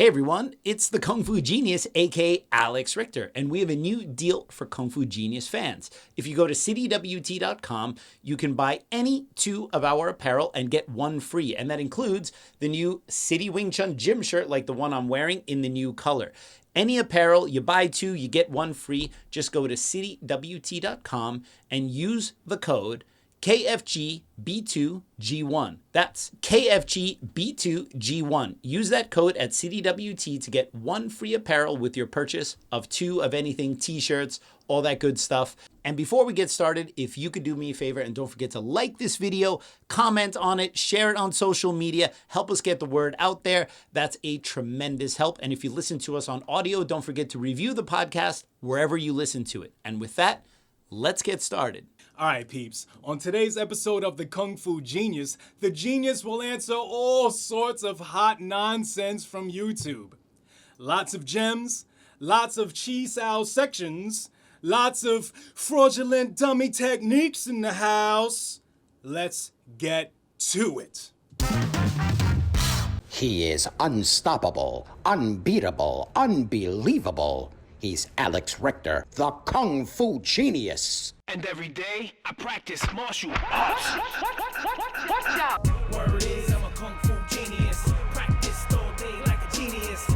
Hey everyone, it's the Kung Fu Genius, aka Alex Richter, and we have a new deal for Kung Fu Genius fans. If you go to citywt.com, you can buy any 2 of our apparel and get 1 free, and that includes the new City Wing Chun gym shirt like the one I'm wearing in the new color. Any apparel, you buy 2, you get 1 free. Just go to citywt.com and use the code KFGB2G1. That's KFGB2G1. Use that code at CityWT to get 1 free apparel with your purchase of 2 of anything, t-shirts, all that good stuff. And before we get started, if you could do me a favor and don't forget to like this video, comment on it, share it on social media, help us get the word out there. That's a tremendous help. And if you listen to us on audio, don't forget to review the podcast wherever you listen to it. And with that, let's get started. All right, peeps. On today's episode of the Kung Fu Genius, the genius will answer all sorts of hot nonsense from YouTube. Lots of gems, lots of Chi Sau Sections, lots of fraudulent dummy techniques in the house. Let's get to it. He is unstoppable, unbeatable, unbelievable. He's Alex Richter, the Kung Fu Genius. And every day, I practice martial arts. Watch out! Word is, I'm a Kung Fu genius. Practiced all day like a genius.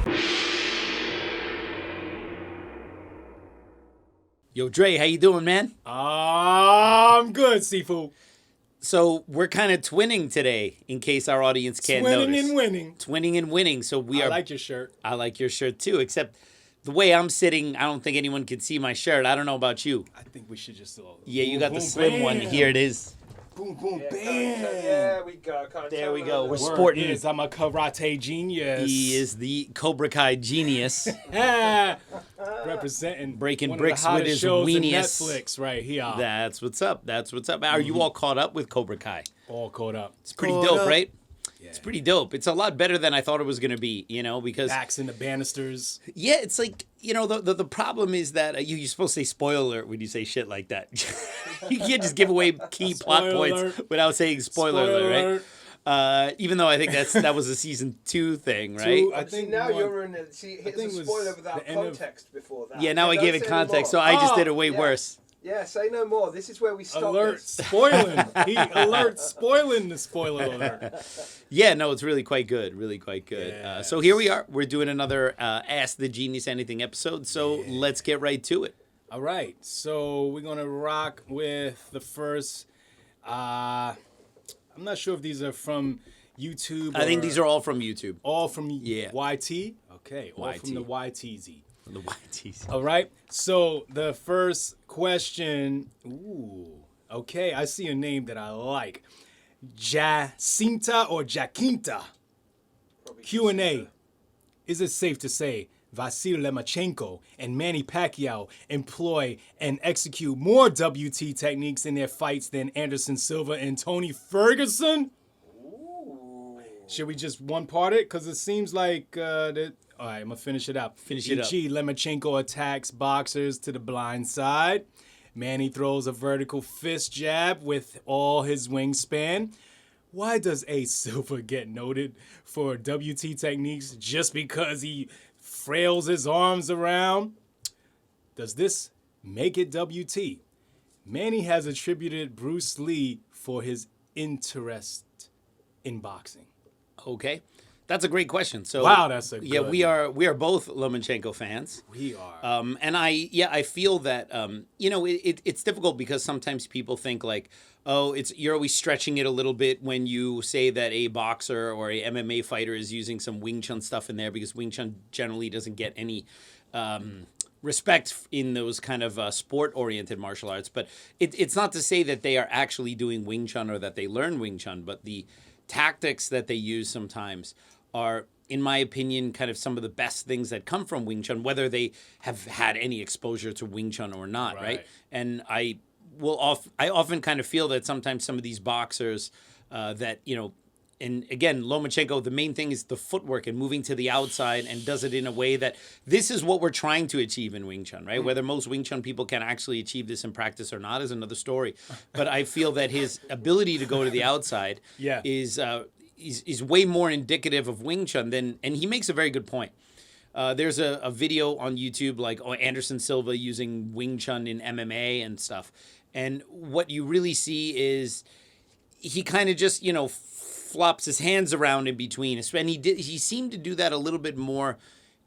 Yo, Dre, how you doing, man? I'm good, Sifu. So we're kind of twinning today, in case our audience can't notice. Twinning and winning. Twinning and winning. So I like your shirt. I like your shirt too, except the way I'm sitting, I don't think anyone can see my shirt. I don't know about you. I think we should just... Yeah, you got boom, the slim bam. one. Here it is. Boom, boom, bam. There we go. There we go. We're Word sporting. is, I'm a karate genius. He is the Cobra Kai genius. Representing Breaking one bricks of the with hottest his shows in weenius. Netflix right here. That's what's up. That's what's up. Are you all caught up with Cobra Kai? All caught up. It's pretty Caught dope, up. right? Yeah. It's pretty dope. It's a lot better than I thought it was going to be, because... Backs in the banisters. Yeah, it's like, the problem is that you're supposed to say spoiler alert when you say shit like that. You can't just give away key plot Spoiler points alert. without saying spoiler alert, right? Even though I think that was a season 2 thing, right? Two, I think now you're in it. See, think here's it a was spoiler without the end of- context before that. Yeah, now I Don't gave it say context, so anymore. I just did it Oh, way yeah. worse. Yeah, say no more. This is where we stop Alert this. spoiling. He alert spoiling the spoiler alert. Yeah, no, it's really quite good, Yes. So here we are. We're doing another Ask the Genius Anything episode, so let's get right to it. All right, so we're gonna rock with the first. I'm not sure if these are from YouTube. I think or these are all from YouTube. all from Yeah. YT. Okay, all YT. from the YTZ. From the YTs. All right, so the first question. Ooh, okay, I see a name that I like. Jacinta or Jacinta? Q&A. Is it safe to say Vasily Lomachenko and Manny Pacquiao employ and execute more WT techniques in their fights than Anderson Silva and Tony Ferguson? Should we just one-part it? Because it seems like that... All right, I'm going to finish it up. Finish it up. E.g., Lomachenko attacks boxers to the blind side. Manny throws a vertical fist jab with all his wingspan. Why does A. Silva get noted for WT techniques just because he frails his arms around? Does this make it WT? Manny has attributed Bruce Lee for his interest in boxing. Okay. That's a great question. So Wow, that's a yeah. good We are both Lomachenko fans. We are. And I feel that it's difficult because sometimes people think like, oh, you're always stretching it a little bit when you say that a boxer or a MMA fighter is using some Wing Chun stuff in there because Wing Chun generally doesn't get any respect in those kind of sport-oriented martial arts. But it's not to say that they are actually doing Wing Chun or that they learn Wing Chun, but the tactics that they use sometimes are, in my opinion, kind of some of the best things that come from Wing Chun, whether they have had any exposure to Wing Chun or not, right? And I often kind of feel that sometimes some of these boxers that, and again, Lomachenko, the main thing is the footwork and moving to the outside and does it in a way that this is what we're trying to achieve in Wing Chun, right? Whether most Wing Chun people can actually achieve this in practice or not is another story. But I feel that his ability to go to the outside is is way more indicative of Wing Chun than, and he makes a very good point. There's a video on YouTube like Anderson Silva using Wing Chun in MMA and stuff. And what you really see is he kind of just, flops his hands around in between. And he seemed to do that a little bit more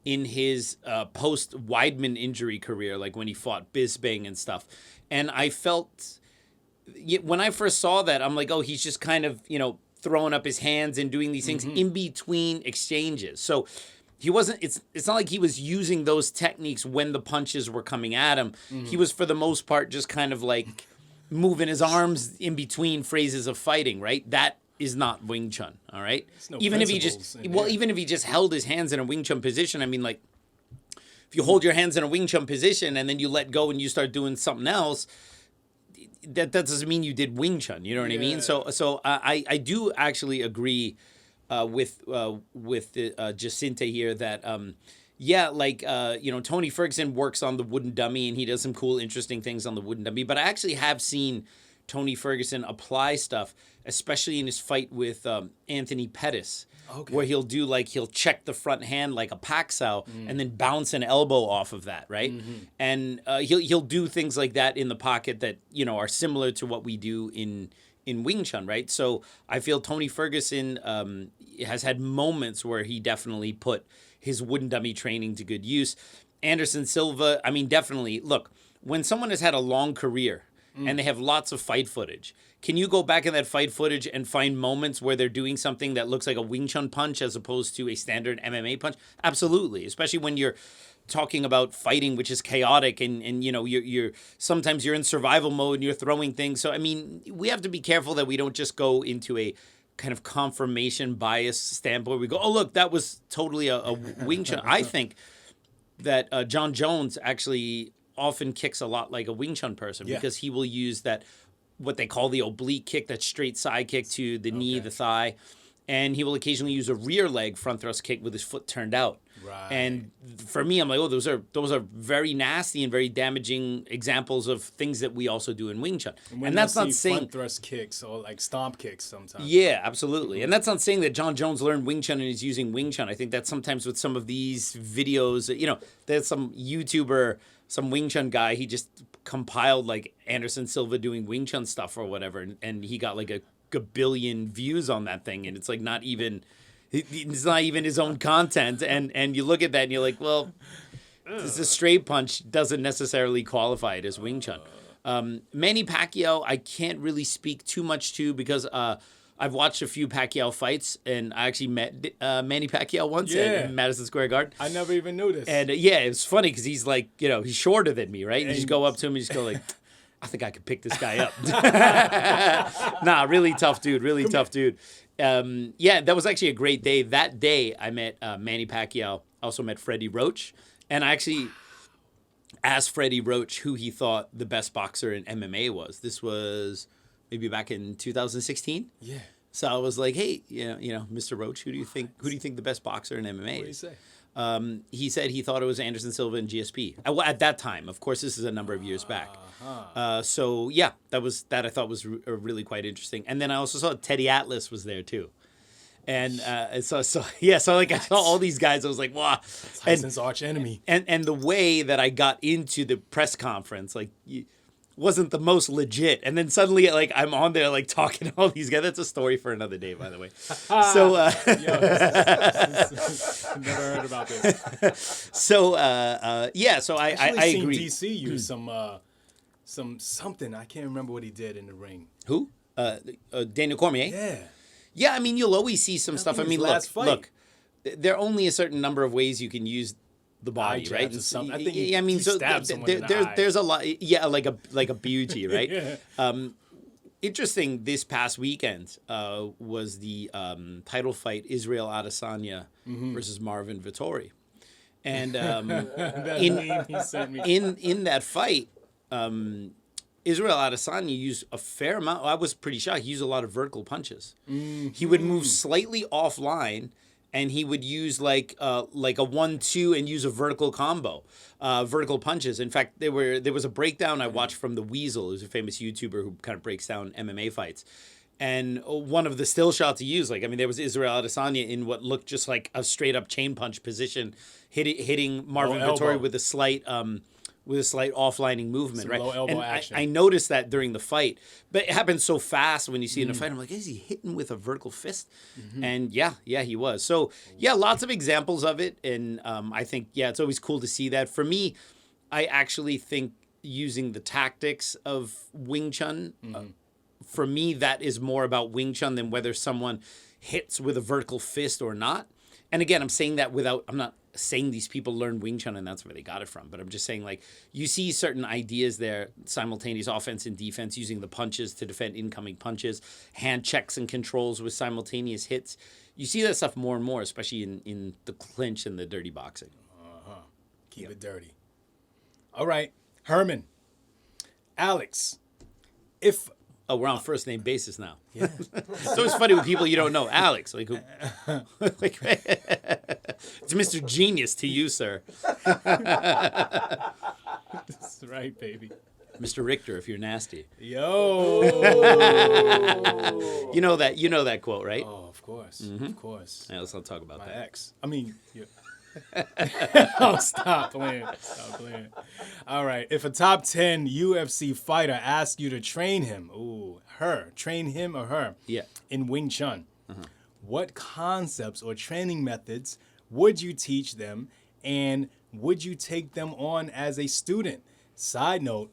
in his post-Weidman injury career, like when he fought Bisping and stuff. And I felt, when I first saw that, I'm like, oh, he's just kind of, throwing up his hands and doing these things in between exchanges. So he wasn't, it's not like he was using those techniques when the punches were coming at him. He was, for the most part, just kind of like moving his arms in between phrases of fighting, right? That is not Wing Chun, all right? No even if he just held his hands in a Wing Chun position, I mean, like, if you hold your hands in a Wing Chun position and then you let go and you start doing something else, that doesn't mean you did Wing Chun, you know what I mean? So I do actually agree with Jacinta here that Tony Ferguson works on the wooden dummy and he does some cool, interesting things on the wooden dummy. But I actually have seen Tony Ferguson apply stuff, especially in his fight with Anthony Pettis, where he'll check the front hand like a Pak Sao and then bounce an elbow off of that, right? And he'll do things like that in the pocket that are similar to what we do in Wing Chun, right? So I feel Tony Ferguson has had moments where he definitely put his wooden dummy training to good use. Anderson Silva, I mean, definitely. Look, when someone has had a long career and they have lots of fight footage, can you go back in that fight footage and find moments where they're doing something that looks like a Wing Chun punch as opposed to a standard MMA punch? Absolutely, especially when you're talking about fighting, which is chaotic, and you're sometimes you're in survival mode and you're throwing things. So I mean, we have to be careful that we don't just go into a kind of confirmation bias standpoint. We go, oh look, that was totally a Wing Chun. I think that John Jones actually often kicks a lot like a Wing Chun person because he will use that, what they call the oblique kick, that straight side kick to the knee, the thigh. And he will occasionally use a rear leg front thrust kick with his foot turned out. Right. And for me, I'm like, oh, those are very nasty and very damaging examples of things that we also do in Wing Chun. And that's not saying front thrust kicks or like stomp kicks sometimes. Yeah, absolutely. And that's not saying that John Jones learned Wing Chun and is using Wing Chun. I think that sometimes with some of these videos, there's some YouTuber, some Wing Chun guy, he just compiled like Anderson Silva doing Wing Chun stuff or whatever, and he got like a billion views on that thing, and it's like it's not even his own content, and you look at that and you're like, well, this is straight punch doesn't necessarily qualify it as Wing Chun. Manny Pacquiao, I can't really speak too much to because I've watched a few Pacquiao fights, and I actually met Manny Pacquiao once in Madison Square Garden. I never even knew this. And it was funny because he's like, he's shorter than me, right? And you just go up to him and just go like, I think I could pick this guy up. Nah, really tough dude, dude. That was actually a great day. That day I met Manny Pacquiao, also met Freddie Roach, and I actually asked Freddie Roach who he thought the best boxer in MMA was. This was maybe back in 2016. Yeah. So I was like, hey, Mr. Roach, who do you think the best boxer in MMA is? What did he say? He said he thought it was Anderson Silva and GSP at that time. Of course, this is a number of years back. That I thought was really quite interesting. And then I also saw Teddy Atlas was there too. And so like I saw all these guys. I was like, wow. Tyson's arch enemy. And the way that I got into the press conference, like, wasn't the most legit. And then suddenly, like, I'm on there, like, talking to all these guys. That's a story for another day, by the way. So, never heard about this. So I agree. DC use some something. I can't remember what he did in the ring. Who? Daniel Cormier? Yeah. Yeah, I mean, you'll always see some stuff. I mean, look, there are only a certain number of ways you can use the body, right? There's a lot. Yeah, like a beauty, right? Interesting. This past weekend was the title fight: Israel Adesanya versus Marvin Vettori, and in that fight, Israel Adesanya used a fair amount. I was pretty shocked. He used a lot of vertical punches. He would move slightly offline, and he would use like a 1-2 and use a vertical combo, vertical punches. In fact, there was a breakdown I watched from the Weasel, who's a famous YouTuber who kind of breaks down MMA fights. And one of the still shots he used, like, I mean, there was Israel Adesanya in what looked just like a straight up chain punch position, hitting Marvin Low Vettori elbow. with a slight offlining movement, Some right? low elbow and action. I noticed that during the fight, but it happened so fast when you see it in a fight. I'm like, is he hitting with a vertical fist? And yeah, he was. So yeah, lots of examples of it, and I think it's always cool to see that. For me, I actually think using the tactics of Wing Chun. For me, that is more about Wing Chun than whether someone hits with a vertical fist or not. And again, I'm not saying these people learn Wing Chun and that's where they got it from, but I'm just saying, like, you see certain ideas there, simultaneous offense and defense, using the punches to defend incoming punches, hand checks and controls with simultaneous hits. You see that stuff more and more, especially in the clinch and the dirty boxing. Keep it dirty. All right, Herman. Alex, if... Oh, we're on first name basis now. Yeah. So it's funny with people you don't know. Alex, like, who? Like, it's Mr. Genius to you, sir. That's right, baby. Mr. Richter, if you're nasty. Yo. You know that quote, right? Oh, of course. Of course. Yeah, let's not talk about My that. ex. I mean, yeah. Oh, stop playing. All right. If a top 10 UFC fighter asks you to train him, train him or her Yeah. in Wing Chun, what concepts or training methods would you teach them, and would you take them on as a student? Side note,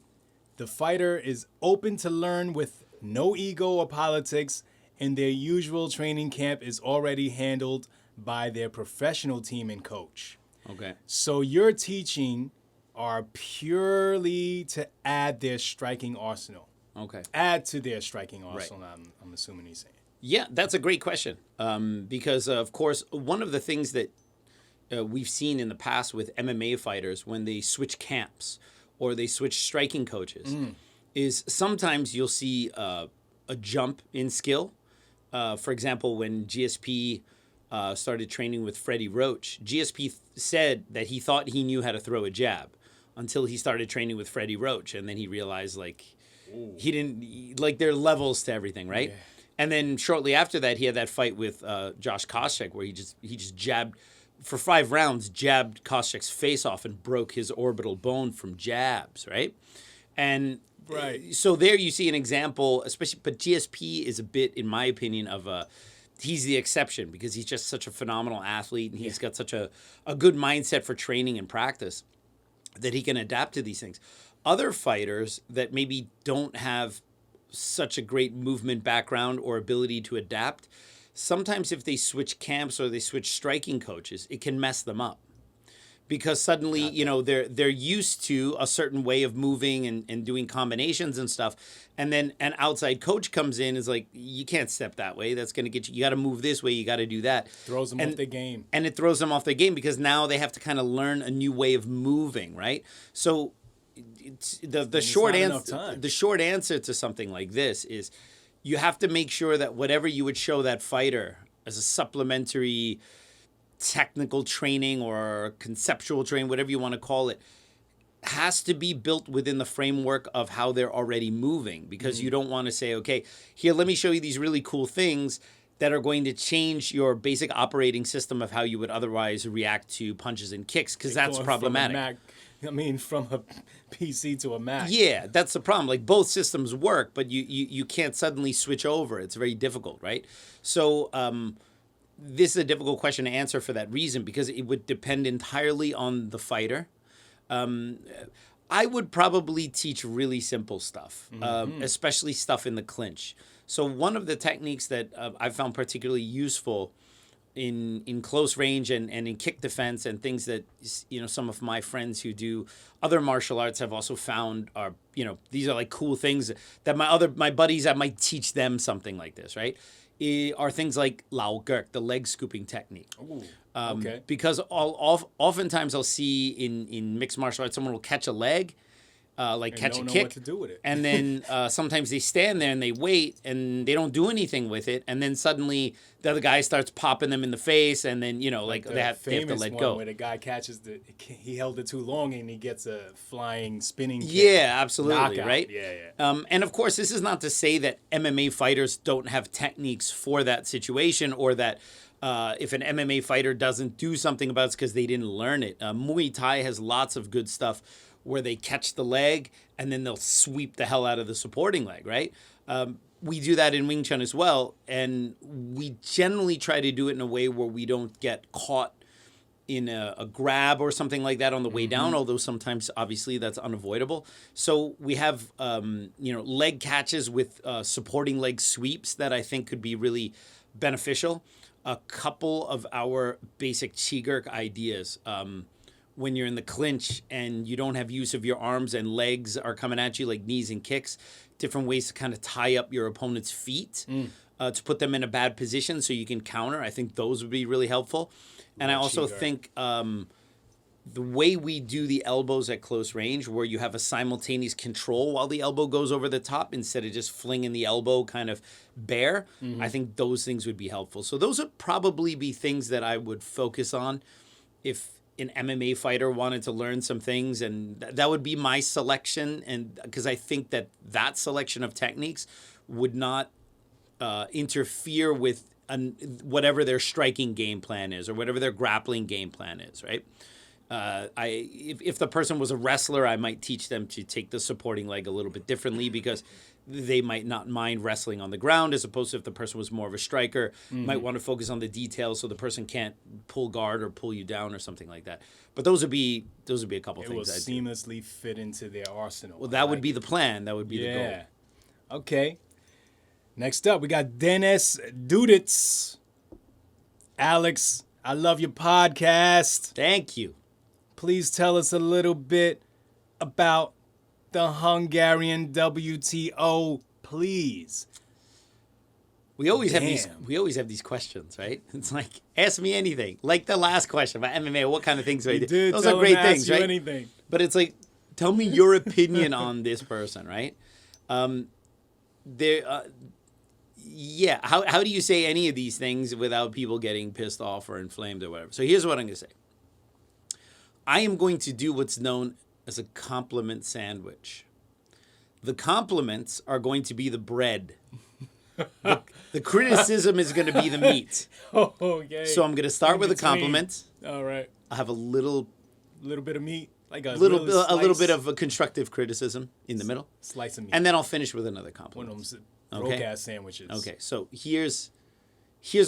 the fighter is open to learn with no ego or politics, and their usual training camp is already handled by their professional team and coach. Okay. So your teaching are purely to add their striking arsenal. Okay. Add to their striking arsenal, I'm assuming he's saying. Yeah, that's a great question. Because, of course, one of the things that we've seen in the past with MMA fighters when they switch camps or they switch striking coaches is sometimes you'll see a jump in skill. For example, when GSP started training with Freddie Roach, GSP said that he thought he knew how to throw a jab until he started training with Freddie Roach. And then he realized, like, he didn't, like, there are levels to everything, right? Yeah. And then shortly after that, he had that fight with Josh Koscheck where he just jabbed, for 5 rounds, jabbed Koscheck's face off and broke his orbital bone from jabs, right? And so there you see an example, especially, but GSP is a bit, in my opinion, of he's the exception because he's just such a phenomenal athlete and he's got such a good mindset for training and practice that he can adapt to these things. Other fighters that maybe don't have such a great movement background or ability to adapt, sometimes if they switch camps or they switch striking coaches, it can mess them up. Because suddenly, they're used to a certain way of moving and doing combinations and stuff. And then an outside coach comes in and is like, you can't step that way. That's going to get you. You got to move this way. You got to do that. Throws them off their game. And it throws them off their game because now they have to kind of learn a new way of moving, right? So it's the short answer. The short answer to something like this is you have to make sure that whatever you would show that fighter as a supplementary technical training or conceptual training, whatever you want to call it, has to be built within the framework of how they're already moving, because you don't want to say, okay, here, let me show you these really cool things that are going to change your basic operating system of how you would otherwise react to punches and kicks, because that's problematic. From a PC to a Mac. Yeah, that's the problem. Like, both systems work, but you can't suddenly switch over. It's very difficult, right? So this is a difficult question to answer for that reason, because it would depend entirely on the fighter. I would probably teach really simple stuff, especially stuff in the clinch. So one of the techniques that I found particularly useful in close range and in kick defense and things that, some of my friends who do other martial arts have also found are, these are like cool things that my buddies, I might teach them something like this, right? Are things like Lao Gurk, the leg scooping technique. Ooh, okay. Because oftentimes I'll see in mixed martial arts, someone will catch a leg like And catch don't a know kick. what to do with it. And then sometimes they stand there and they wait and they don't do anything with it. And then suddenly the other guy starts popping them in the face. And then, you know, like the they have to famous let one go. where the guy catches he held it too long and he gets a flying spinning kick. Yeah, absolutely, Knockout. right? Yeah. And of course, this is not to say that MMA fighters don't have techniques for that situation, or that if an MMA fighter doesn't do something about it, it's because they didn't learn it. Muay Thai has lots of good stuff where they catch the leg and then they'll sweep the hell out of the supporting leg, right? We do that in Wing Chun as well, and we generally try to do it in a way where we don't get caught in a grab or something like that on the way down, although sometimes, obviously, that's unavoidable. So we have, leg catches with supporting leg sweeps that I think could be really beneficial. A couple of our basic Chigurk ideas. When you're in the clinch and you don't have use of your arms and legs are coming at you, like knees and kicks, different ways to kind of tie up your opponent's feet to put them in a bad position so you can counter. I think those would be really helpful. And I also think the way we do the elbows at close range, where you have a simultaneous control while the elbow goes over the top instead of just flinging the elbow kind of bare, I think those things would be helpful. So those would probably be things that I would focus on if an MMA fighter wanted to learn some things, and that would be my selection. And because I think that selection of techniques would not interfere with whatever their striking game plan is or whatever their grappling game plan is, right? If the person was a wrestler, I might teach them to take the supporting leg a little bit differently, because they might not mind wrestling on the ground, as opposed to if the person was more of a striker, might want to focus on the details so the person can't pull guard or pull you down or something like that. But those would be a couple It will things I'd do. seamlessly fit into their arsenal. Well, that would be the plan. That would be the goal. Okay. Next up, we got Dennis Duditz. Alex, I love your podcast. Thank you. Please tell us a little bit about the Hungarian WTO, please. We always have these questions, right? It's like, ask me anything. Like the last question about MMA, what kind of things do I do? Those are great things, right? Anything. But it's like, tell me your opinion on this person, right? How do you say any of these things without people getting pissed off or inflamed or whatever? So here's what I'm going to say. I am going to do what's known as a compliment sandwich. The compliments are going to be the bread. The criticism is going to be the meat. Okay. So I'm going to start with a compliment. All right. I have a little bit of meat, like a little bit of a constructive criticism in the middle, slice of meat, and then I'll finish with another compliment. one of them broke-ass sandwiches. Okay, so here's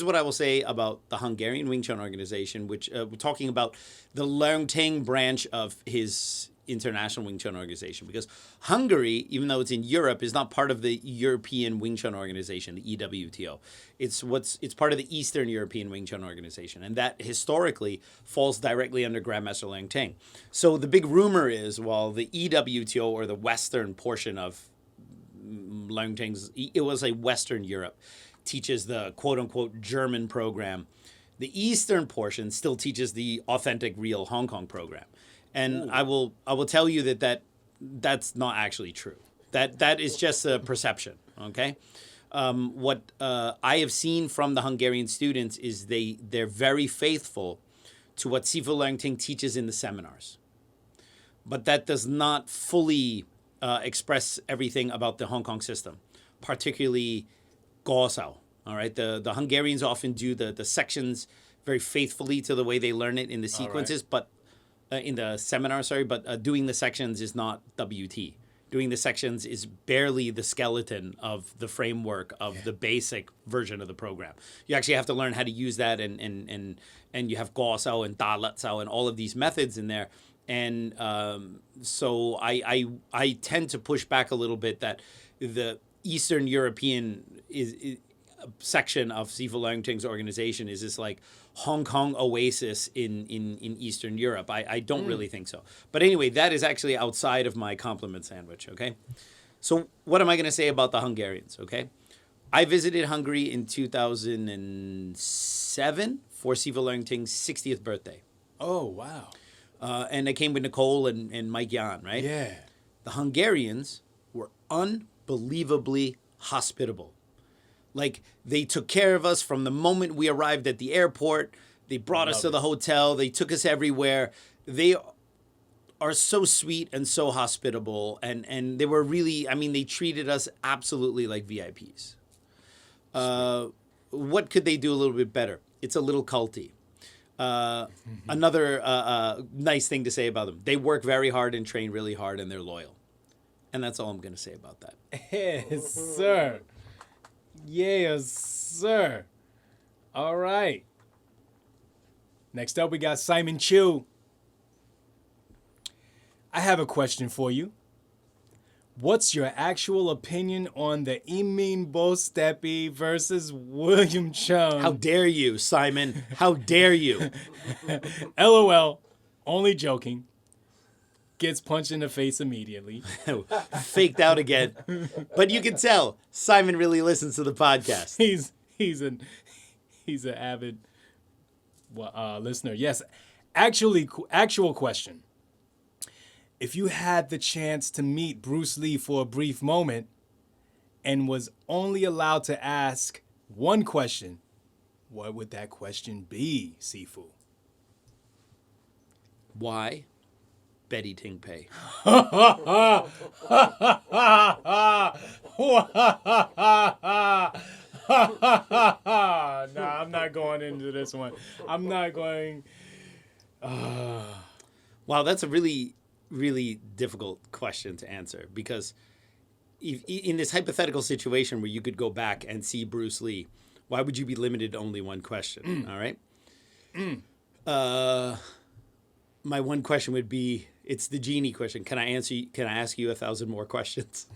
what I will say about the Hungarian Wing Chun organization, which we're talking about the Learning branch of his international Wing Chun organization, because Hungary, even though it's in Europe, is not part of the European Wing Chun organization, the EWTO. It's part of the Eastern European Wing Chun organization, and that historically falls directly under Grandmaster Leung Ting. So the big rumor is, while the EWTO, or the Western portion of Leung Ting's, it was a Western Europe, teaches the quote-unquote German program, the Eastern portion still teaches the authentic, real Hong Kong program. And I will tell you that's not actually true. That is just a perception, okay? What I have seen from the Hungarian students is they're very faithful to what Sifu Leung Ting teaches in the seminars. But that does not fully express everything about the Hong Kong system, particularly Gosao. All right, the Hungarians often do the sections very faithfully to the way they learn it in the sequences, but in the seminar, but doing the sections is not WT. Doing the sections is barely the skeleton of the framework of the basic version of the program. You actually have to learn how to use that, and you have Gosao and Dalatsao and all of these methods in there. And so I tend to push back a little bit that the Eastern European section of Sifu Leung Ting's organization is this like Hong Kong oasis in Eastern Europe. I don't really think so. But anyway, that is actually outside of my compliment sandwich, okay? So what am I going to say about the Hungarians, okay? I visited Hungary in 2007 for Sifu Leung Ting's 60th birthday. Oh, wow. And I came with Nicole and Mike Yan, right? Yeah. the Hungarians were unbelievably hospitable. Like, they took care of us from the moment we arrived at the airport. They brought us to the hotel. They took us everywhere. They are so sweet and so hospitable. And they were really, I mean, they treated us absolutely like VIPs. What could they do a little bit better? It's a little culty. Another nice thing to say about them. They work very hard and train really hard, and they're loyal. And that's all I'm going to say about that. Yes, sir. Yes, sir. All right. Next up, we got Simon Chiu. I have a question for you. What's your actual opinion on the Emin Bostepi versus William Chun? How dare you, Simon? How dare you? LOL. Only joking. Gets punched in the face immediately. Faked out again. But you can tell Simon really listens to the podcast. He's an avid listener. Yes. Actual question. If you had the chance to meet Bruce Lee for a brief moment and was only allowed to ask one question, what would that question be, Sifu? Why Betty Ting Pei? Nah, I'm not going into this one. I'm not going. Wow, that's a really, really difficult question to answer, because if, in this hypothetical situation where you could go back and see Bruce Lee, why would you be limited to only one question? All right. My one question would be, it's the genie question. Can I ask you 1,000 more questions?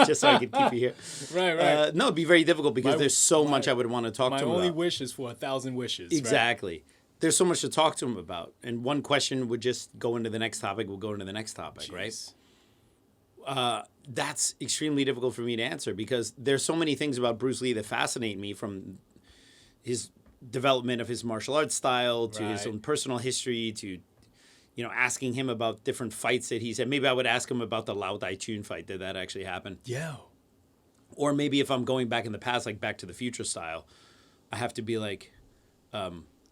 Just so I can keep you here. Right. No, it'd be very difficult because there's so much I would want to talk to him about. My only wish is for 1,000 wishes. Exactly. Right? There's so much to talk to him about. And one question would just go into the next topic, we'll go into the next topic, Jeez. right? That's extremely difficult for me to answer, because there's so many things about Bruce Lee that fascinate me, from his development of his martial arts style to his own personal history to, asking him about different fights that he's had. Maybe I would ask him about the Outtake Chun fight. Did that actually happen? Yeah. Or maybe if I'm going back in the past, like Back to the Future style, I have to be like,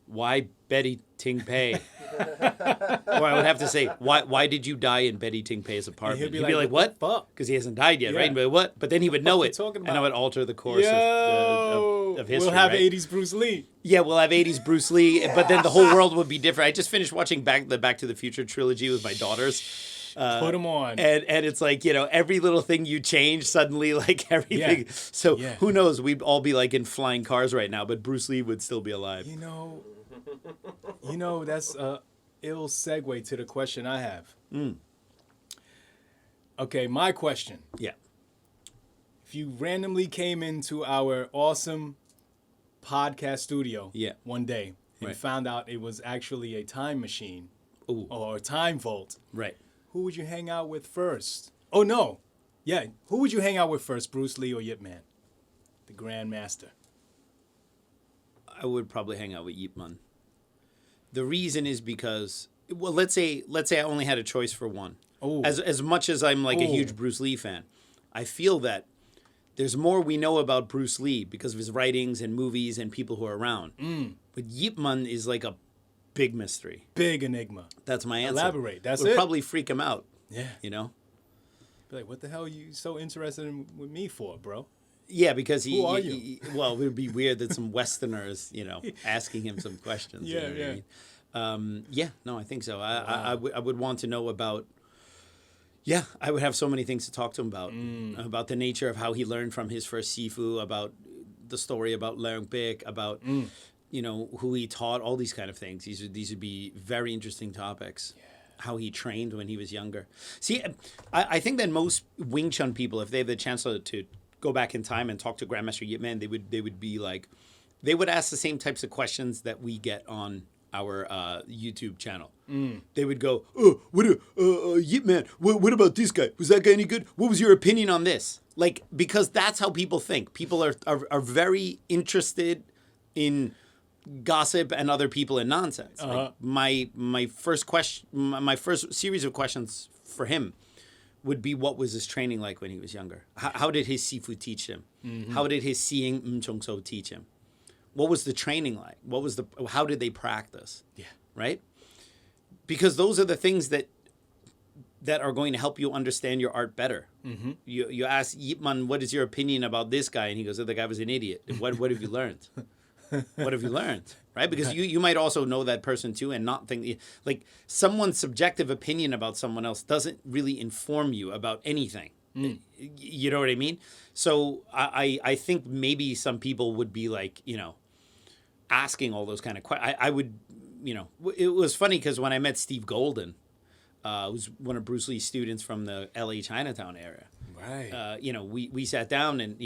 why Betty Ting Pei? Or I would have to say, why did you die in Betty Ting Pei's apartment? He'd be like, what? Because he hasn't died yet, right? But what? But then he would know it, and I would alter the course of history. We'll have right? 80s Bruce Lee. Yeah, we'll have 80s Bruce Lee, but then the whole world would be different. I just finished watching the Back to the Future trilogy with my daughters. Put them on. And it's like, every little thing you change, suddenly, like, everything. Yeah. So who knows? We'd all be like in flying cars right now, but Bruce Lee would still be alive. That's a ill segue to the question I have. Okay, my question. Yeah. If you randomly came into our awesome podcast studio one day and found out it was actually a time machine or a time vault, right? Who would you hang out with first? Oh, no. Yeah, who would you hang out with first, Bruce Lee or Yip Man? The Grand Master. I would probably hang out with Yip Man. The reason is because, well, let's say I only had a choice for one. Ooh. As much as I'm like a huge Bruce Lee fan, I feel that there's more we know about Bruce Lee because of his writings and movies and people who are around. But Yip Man is like a big mystery. Big enigma. That's my answer. Elaborate. That's it. Would probably freak him out. Yeah. Be like, what the hell are you so interested with me for, bro? Yeah, because Who are you? Well, it would be weird that some Westerners, asking him some questions. Yeah, you know what I mean? No, I think so. I would want to know about. Yeah, I would have so many things to talk to him about the nature of how he learned from his first Sifu, about the story about Leung Bik, about who he taught, all these kind of things. These would be very interesting topics. Yeah. How he trained when he was younger. See, I think that most Wing Chun people, if they have the chance to go back in time and talk to Grandmaster Yip Man, they would be like, they would ask the same types of questions that we get on our YouTube channel. They would go, Yip Man, what about this guy? Was that guy any good? What was your opinion on this? Like, because that's how people think. People are very interested in gossip and other people in nonsense. Like my first series of questions for him would be what was his training like when he was younger? How did his Sifu teach him? How did his seeing Chung So teach him? What was the training like? How did they practice? Yeah. Right? Because those are the things that are going to help you understand your art better. You ask Yip Man, what is your opinion about this guy? And he goes, oh, the guy was an idiot. What have you learned? What have you learned? Right? Because you might also know that person too and not think, like, someone's subjective opinion about someone else doesn't really inform you about anything. You know what I mean? So I think maybe some people would be like, asking all those kind of questions. I would, it was funny because when I met Steve Golden, who's one of Bruce Lee's students from the LA Chinatown area. Right. We sat down and,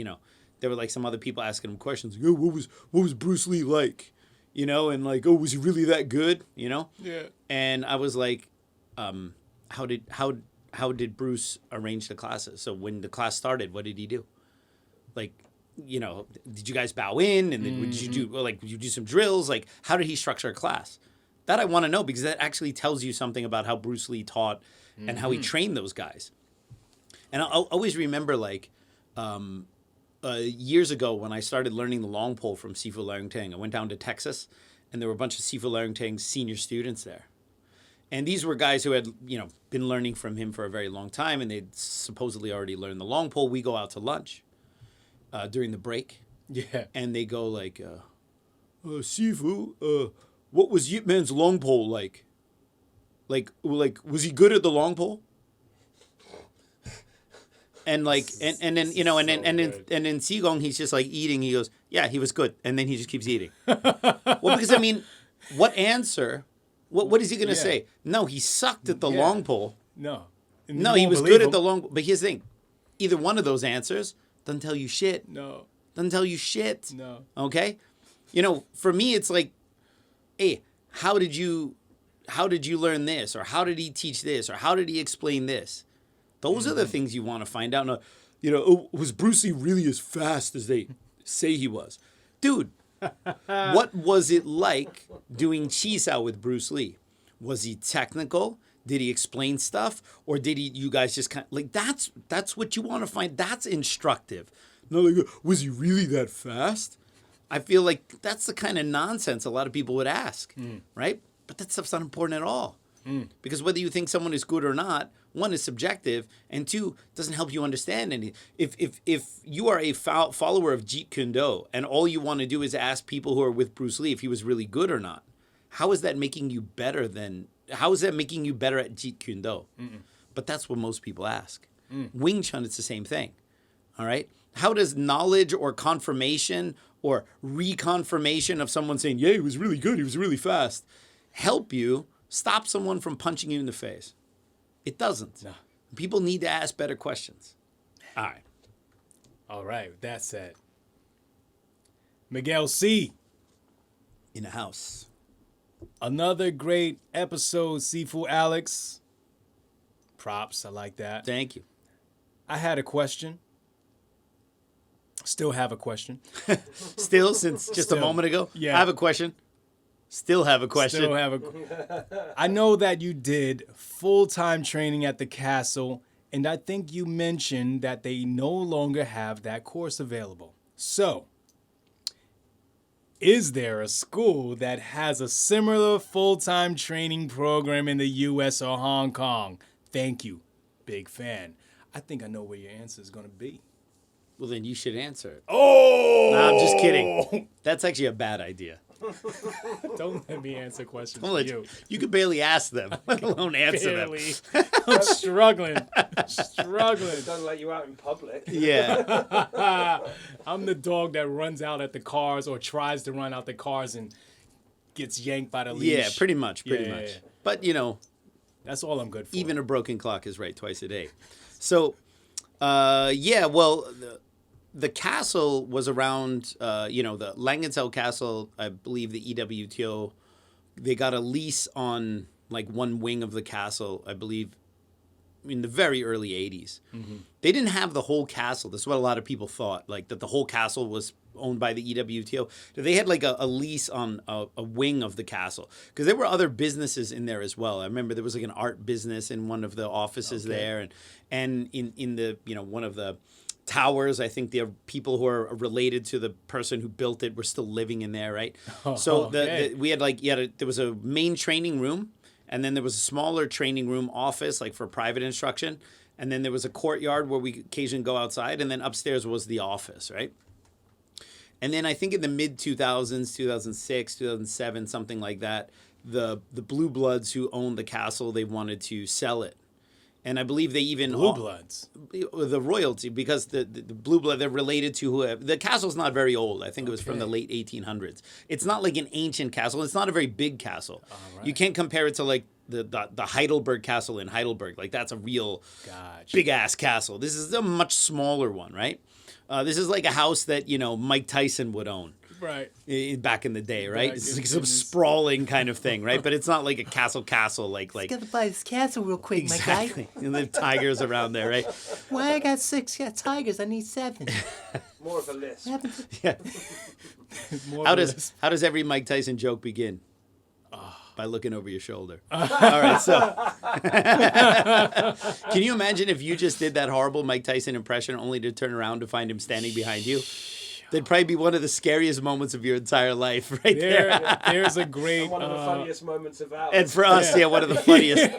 there were like some other people asking him questions. Like, oh, what was Bruce Lee like? And like, oh, was he really that good? Yeah. And I was like, how did Bruce arrange the classes? So when the class started, what did he do? Like, did you guys bow in? And then did you do some drills? Like, how did he structure a class? That I want to know because that actually tells you something about how Bruce Lee taught and how he trained those guys. And I'll always remember, like, years ago when I started learning the long pole from Sifu Leung Ting, I went down to Texas, and there were a bunch of Sifu Leung Ting's senior students there. And these were guys who had, been learning from him for a very long time, and they'd supposedly already learned the long pole. We go out to lunch during the break. Yeah. And they go like, Sifu, what was Yip Man's long pole like? Like, was he good at the long pole? And like, and then and then Sigong, he's just like eating. He goes, yeah, he was good, and then he just keeps eating. Well, because I mean, what answer? What is he gonna say? No, he sucked at the long pole. No. No, he was good at the long. But here's the thing: either one of those answers doesn't tell you shit. No. Doesn't tell you shit. No. Okay, for me, it's like, hey, how did you learn this, or how did he teach this, or how did he explain this? Those are the things you want to find out. Was Bruce Lee really as fast as they say he was? Dude, what was it like doing Chi Sau with Bruce Lee? Was he technical? Did he explain stuff? Or did you guys just kind of, like, that's what you want to find. That's instructive. No, like, was he really that fast? I feel like that's the kind of nonsense a lot of people would ask, right? But that stuff's not important at all. Because whether you think someone is good or not, one is subjective, and two, doesn't help you understand anything. If you are a follower of Jeet Kune Do, and all you want to do is ask people who are with Bruce Lee if he was really good or not, how is that making you better at Jeet Kune Do? But that's what most people ask. Wing Chun, it's the same thing. All right? How does knowledge or confirmation or reconfirmation of someone saying, yeah, he was really good, he was really fast, help you stop someone from punching you in the face? It doesn't. No. People need to ask better questions. All right. With that said, Miguel C. in the house. Another great episode, Sifu Alex. Props. I like that. Thank you. I had a question. Still have a question. Still, since just a moment ago? Yeah. I have a question. Still have a question. I know that you did full-time training at the castle, and I think you mentioned that they no longer have that course available. So, is there a school that has a similar full-time training program in the U.S. or Hong Kong? Thank you. Big fan. I think I know where your answer is going to be. Well, then you should answer it. Oh! No, I'm just kidding. That's actually a bad idea. Don't let me answer questions for you. You could barely ask them, let alone answer them. I'm struggling. Don't let you out in public. Yeah. I'm the dog that runs out at the cars or tries to run out the cars and gets yanked by the leash. Yeah, pretty much. Yeah. But, that's all I'm good for. Even a broken clock is right twice a day. So, the castle was around, the Langenfeld Castle, I believe the EWTO, they got a lease on like one wing of the castle, I believe, in the very early 80s. They didn't have the whole castle. That's what a lot of people thought, like that the whole castle was owned by the EWTO. They had like a lease on a wing of the castle because there were other businesses in there as well. I remember there was like an art business in one of the offices there, and in the one of the towers. I think the people who are related to the person who built it were still living in there, right? So we had like there was a main training room, and then there was a smaller training room office like for private instruction, and then there was a courtyard where we occasionally go outside, and then upstairs was the office, right? And then I think in the mid 2000s, 2006, 2007, something like that, the Blue Bloods who owned the castle, they wanted to sell it. And I believe they even Blue Bloods, the royalty, because the Blue Blood, they're related to whoever. The castle's not very old. I think it was from the late 1800s. It's not like an ancient castle. It's not a very big castle. You can't compare it to like the Heidelberg Castle in Heidelberg. Like that's a real big ass castle. This is a much smaller one, right? This is like a house that Mike Tyson would own. Right. Back in the day, right? It's like some sprawling kind of thing, right? But it's not like a castle like. Gotta buy this castle real quick, Exactly. my guy. And the tigers around there, right? Why I got 6 tigers? I need 7. More of a list. Yeah. How does every Mike Tyson joke begin? By looking over your shoulder. All right, so can you imagine if you just did that horrible Mike Tyson impression only to turn around to find him standing behind you? That'd probably be one of the scariest moments of your entire life, right there. There's a great... And one of the funniest moments of ours. And for us, one of the funniest.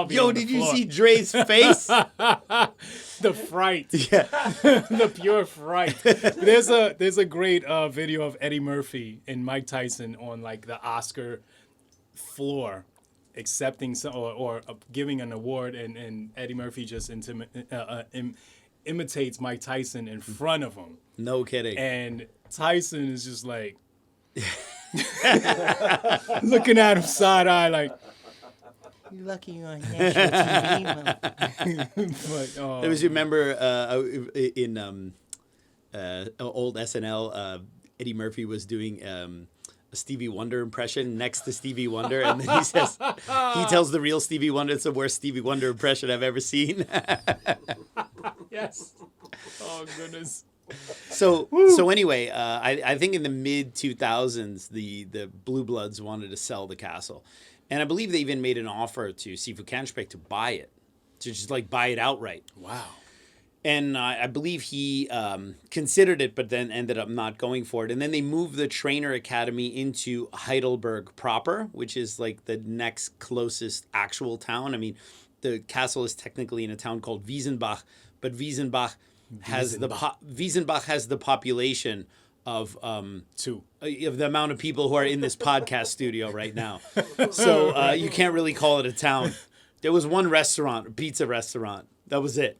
Yo, did you see Dre's face? The fright. Yeah. The pure fright. There's a great video of Eddie Murphy and Mike Tyson on like the Oscar floor accepting or giving an award, and Eddie Murphy just imitates Mike Tyson in front of him. No kidding. And Tyson is just like looking at him side eye like, You're lucky you're on national TV, but, There was, you remember in old SNL, Eddie Murphy was doing a Stevie Wonder impression next to Stevie Wonder, and then he tells the real Stevie Wonder it's the worst Stevie Wonder impression I've ever seen. Yes. Oh goodness. So anyway, I think in the mid 2000s, the Blue Bloods wanted to sell the castle, and I believe they even made an offer to Sifu Kanspek to buy it, to just like buy it outright. Wow. And I believe he considered it, but then ended up not going for it. And then they moved the trainer academy into Heidelberg proper, which is like the next closest actual town. I mean, the castle is technically in a town called Wiesenbach, but Wiesenbach has the population of 2 of the amount of people who are in this podcast studio right now. So you can't really call it a town. There was one restaurant, a pizza restaurant. That was it.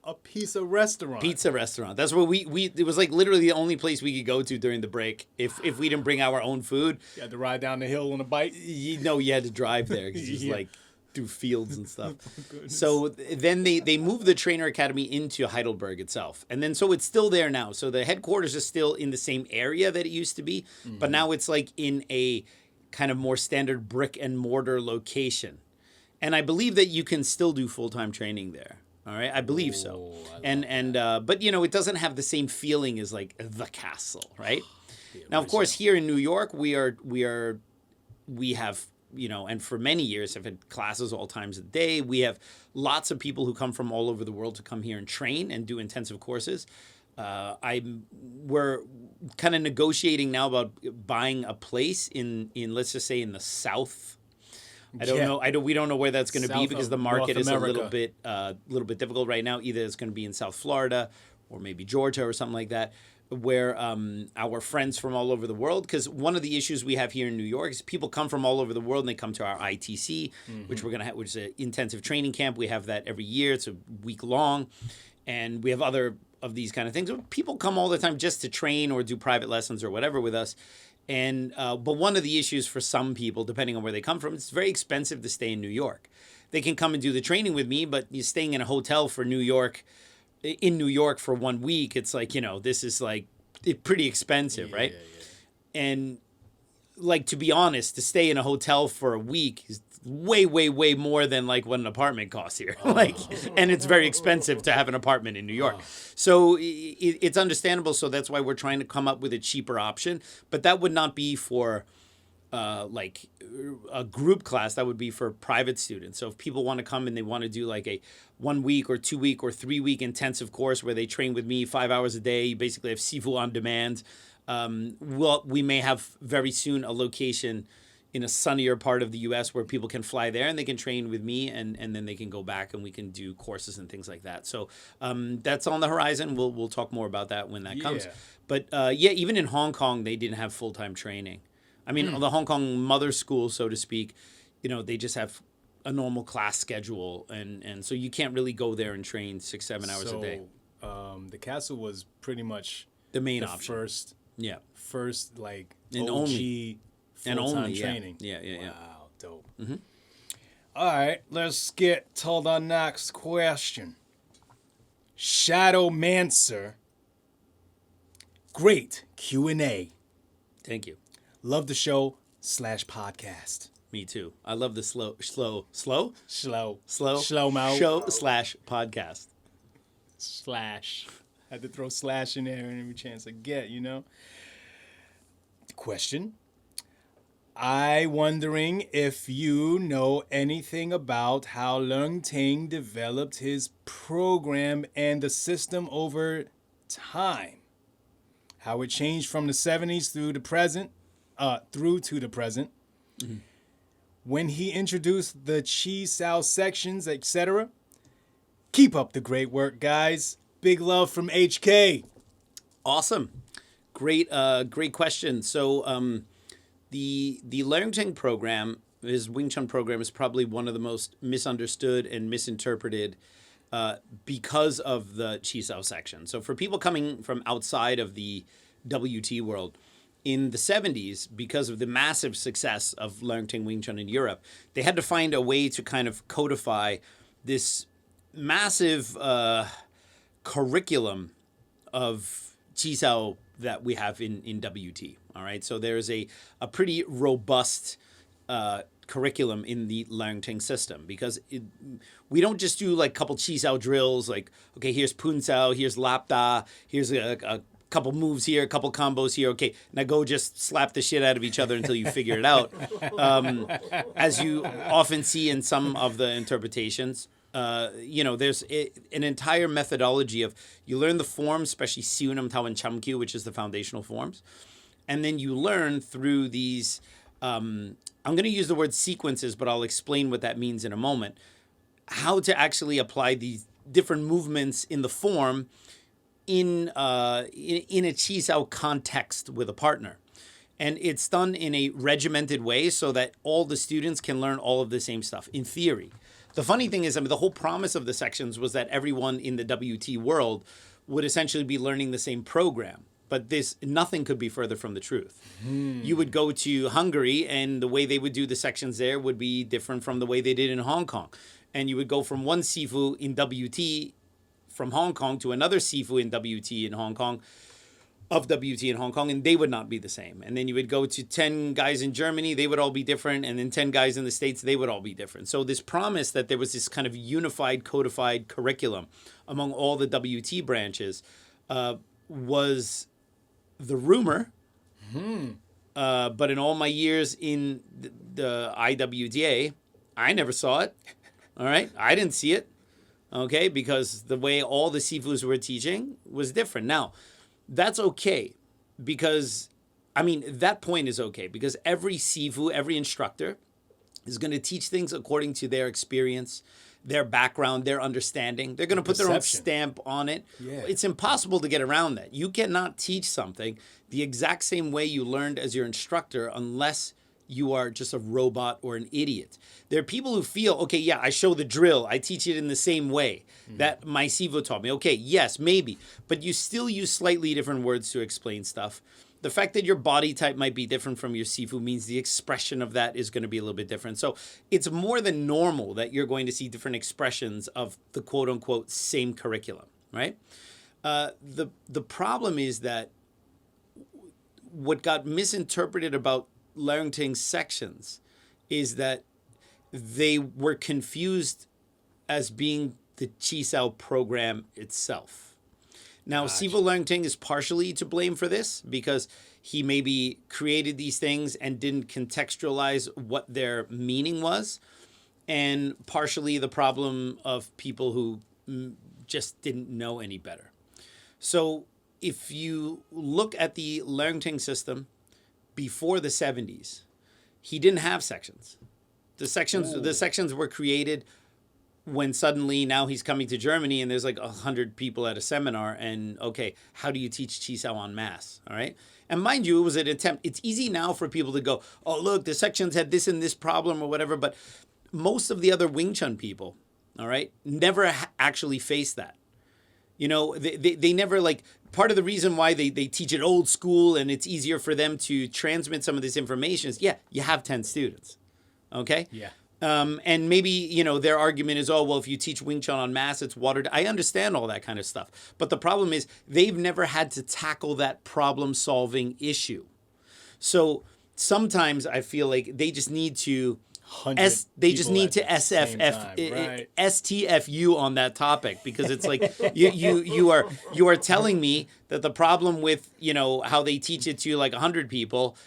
A pizza restaurant. Pizza restaurant. That's where we it was like literally the only place we could go to during the break if we didn't bring our own food. You had to ride down the hill on a bike. You had to drive there because it was like through fields and stuff. Oh, so then they moved the trainer academy into Heidelberg itself. And then so it's still there now. So the headquarters is still in the same area that it used to be, but now it's like in a kind of more standard brick and mortar location. And I believe that you can still do full-time training there. All right, I believe so. But it doesn't have the same feeling as like the castle, right? Now, of course, here in New York, we have, and for many years have had classes all times of the day. We have lots of people who come from all over the world to come here and train and do intensive courses. We're kind of negotiating now about buying a place in let's just say in the South. I don't know. We don't know where that's going to be because the market is a little bit difficult right now. Either it's going to be in South Florida or maybe Georgia or something like that, where our friends from all over the world. Because one of the issues we have here in New York is people come from all over the world and they come to our ITC, which we're going to have, which is an intensive training camp. We have that every year. It's a week long, and we have other of these kind of things. People come all the time just to train or do private lessons or whatever with us. And but one of the issues for some people, depending on where they come from, it's very expensive to stay in New York. They can come and do the training with me, but you're staying in a hotel for New York for 1 week. It's like, this is like pretty expensive, right? Yeah. And like, to be honest, to stay in a hotel for a week is way, way, way more than like what an apartment costs here. And it's very expensive to have an apartment in New York. So it's understandable. So that's why we're trying to come up with a cheaper option. But that would not be for like a group class. That would be for private students. So if people want to come and they want to do like a 1 week or 2 week or 3 week intensive course where they train with me 5 hours a day, you basically have Sifu on demand. We may have very soon a location in a sunnier part of the U.S. where people can fly there and they can train with me, and then they can go back and we can do courses and things like that. So that's on the horizon. We'll talk more about that when that comes. But even in Hong Kong, they didn't have full-time training. I mean, the Hong Kong mother school, so to speak, they just have a normal class schedule, and so you can't really go there and train 6-7 hours a day. The castle was pretty much the main option. First like and OG only. full-time training. Yeah. Wow, dope. Mm-hmm. All right, let's get to the next question. Shadowmancer. Great Q&A. Thank you. Love the show /podcast. Me too. I love the slow Slow mo. show/podcast. Slash. Had to throw slash in there every chance I get, Question. I wondering if you know anything about how Leung Ting developed his program and the system over time. How it changed from the 70s through to the present. Mm-hmm. When he introduced the Chi Sau Sections, etc. Keep up the great work, guys. Big love from HK. Awesome. Great question. So the Leung Ting program, his Wing Chun program, is probably one of the most misunderstood and misinterpreted because of the Chi Sau section. So for people coming from outside of the WT world, in the 70s, because of the massive success of Leung Ting Wing Chun in Europe, they had to find a way to kind of codify this massive curriculum of Chi Sau that we have in WT. All right, so there's a pretty robust curriculum in the Leung Ting system, because we don't just do like a couple Chi Sau drills, like, okay, here's Pun Sau, here's Lap Da, here's a couple moves here, a couple combos here. Okay, now go just slap the shit out of each other until you figure it out. As you often see in some of the interpretations, there's an entire methodology of you learn the forms, especially Siunam, Tao, and Chamkyu, which is the foundational forms. And then you learn through these, I'm going to use the word sequences, but I'll explain what that means in a moment, how to actually apply these different movements in the form in a Chi Sau context with a partner. And it's done in a regimented way so that all the students can learn all of the same stuff in theory. The funny thing is, the whole promise of the sections was that everyone in the WT world would essentially be learning the same program. But nothing could be further from the truth. You would go to Hungary, and the way they would do the sections there would be different from the way they did in Hong Kong. And you would go from one Sifu in WT from Hong Kong to another Sifu in WT in Hong Kong, and they would not be the same. And then you would go to 10 guys in Germany, they would all be different, and then 10 guys in the States, they would all be different. So this promise that there was this kind of unified, codified curriculum among all the WT branches was the rumor. But in all my years in the IWDA, I never saw it. All right? I didn't see it. Okay? Because the way all the Sifus were teaching was different. Now, that's okay, because, that point is okay, because every Sifu, every instructor is going to teach things according to their experience, their background, their understanding. They're going to put their own stamp on it. Yeah. It's impossible to get around that. You cannot teach something the exact same way you learned as your instructor unless you are just a robot or an idiot. There are people who feel, okay, yeah, I show the drill, I teach it in the same way that my Sifu taught me. Okay, yes, maybe, but you still use slightly different words to explain stuff. The fact that your body type might be different from your Sifu means the expression of that is going to be a little bit different. So it's more than normal that you're going to see different expressions of the quote-unquote same curriculum, right? The problem is that what got misinterpreted about Leung Ting's sections is that they were confused as being the Chi Sau program itself. Now, Sifu Leungting is partially to blame for this because he maybe created these things and didn't contextualize what their meaning was, and partially the problem of people who just didn't know any better. So if you look at the Leungting system before the 70s, he didn't have sections. The sections were created when suddenly now he's coming to Germany and there's like 100 people at a seminar, and okay, how do you teach Chi Sau en masse? All right. And mind you, it was an attempt. It's easy now for people to go, oh, look, the sections had this and this problem or whatever. But most of the other Wing Chun people, all right, never actually faced that. You know, they never like, part of the reason why they teach it old school and it's easier for them to transmit some of this information is, yeah, you have 10 students. Okay? Yeah. And maybe, you know, their argument is, oh, well, if you teach Wing Chun en masse, it's watered. I understand all that kind of stuff. But the problem is they've never had to tackle that problem-solving issue. So sometimes I feel like they just need to STFU on that topic, because it's like you are telling me that the problem with, you know, how they teach it to like 100 people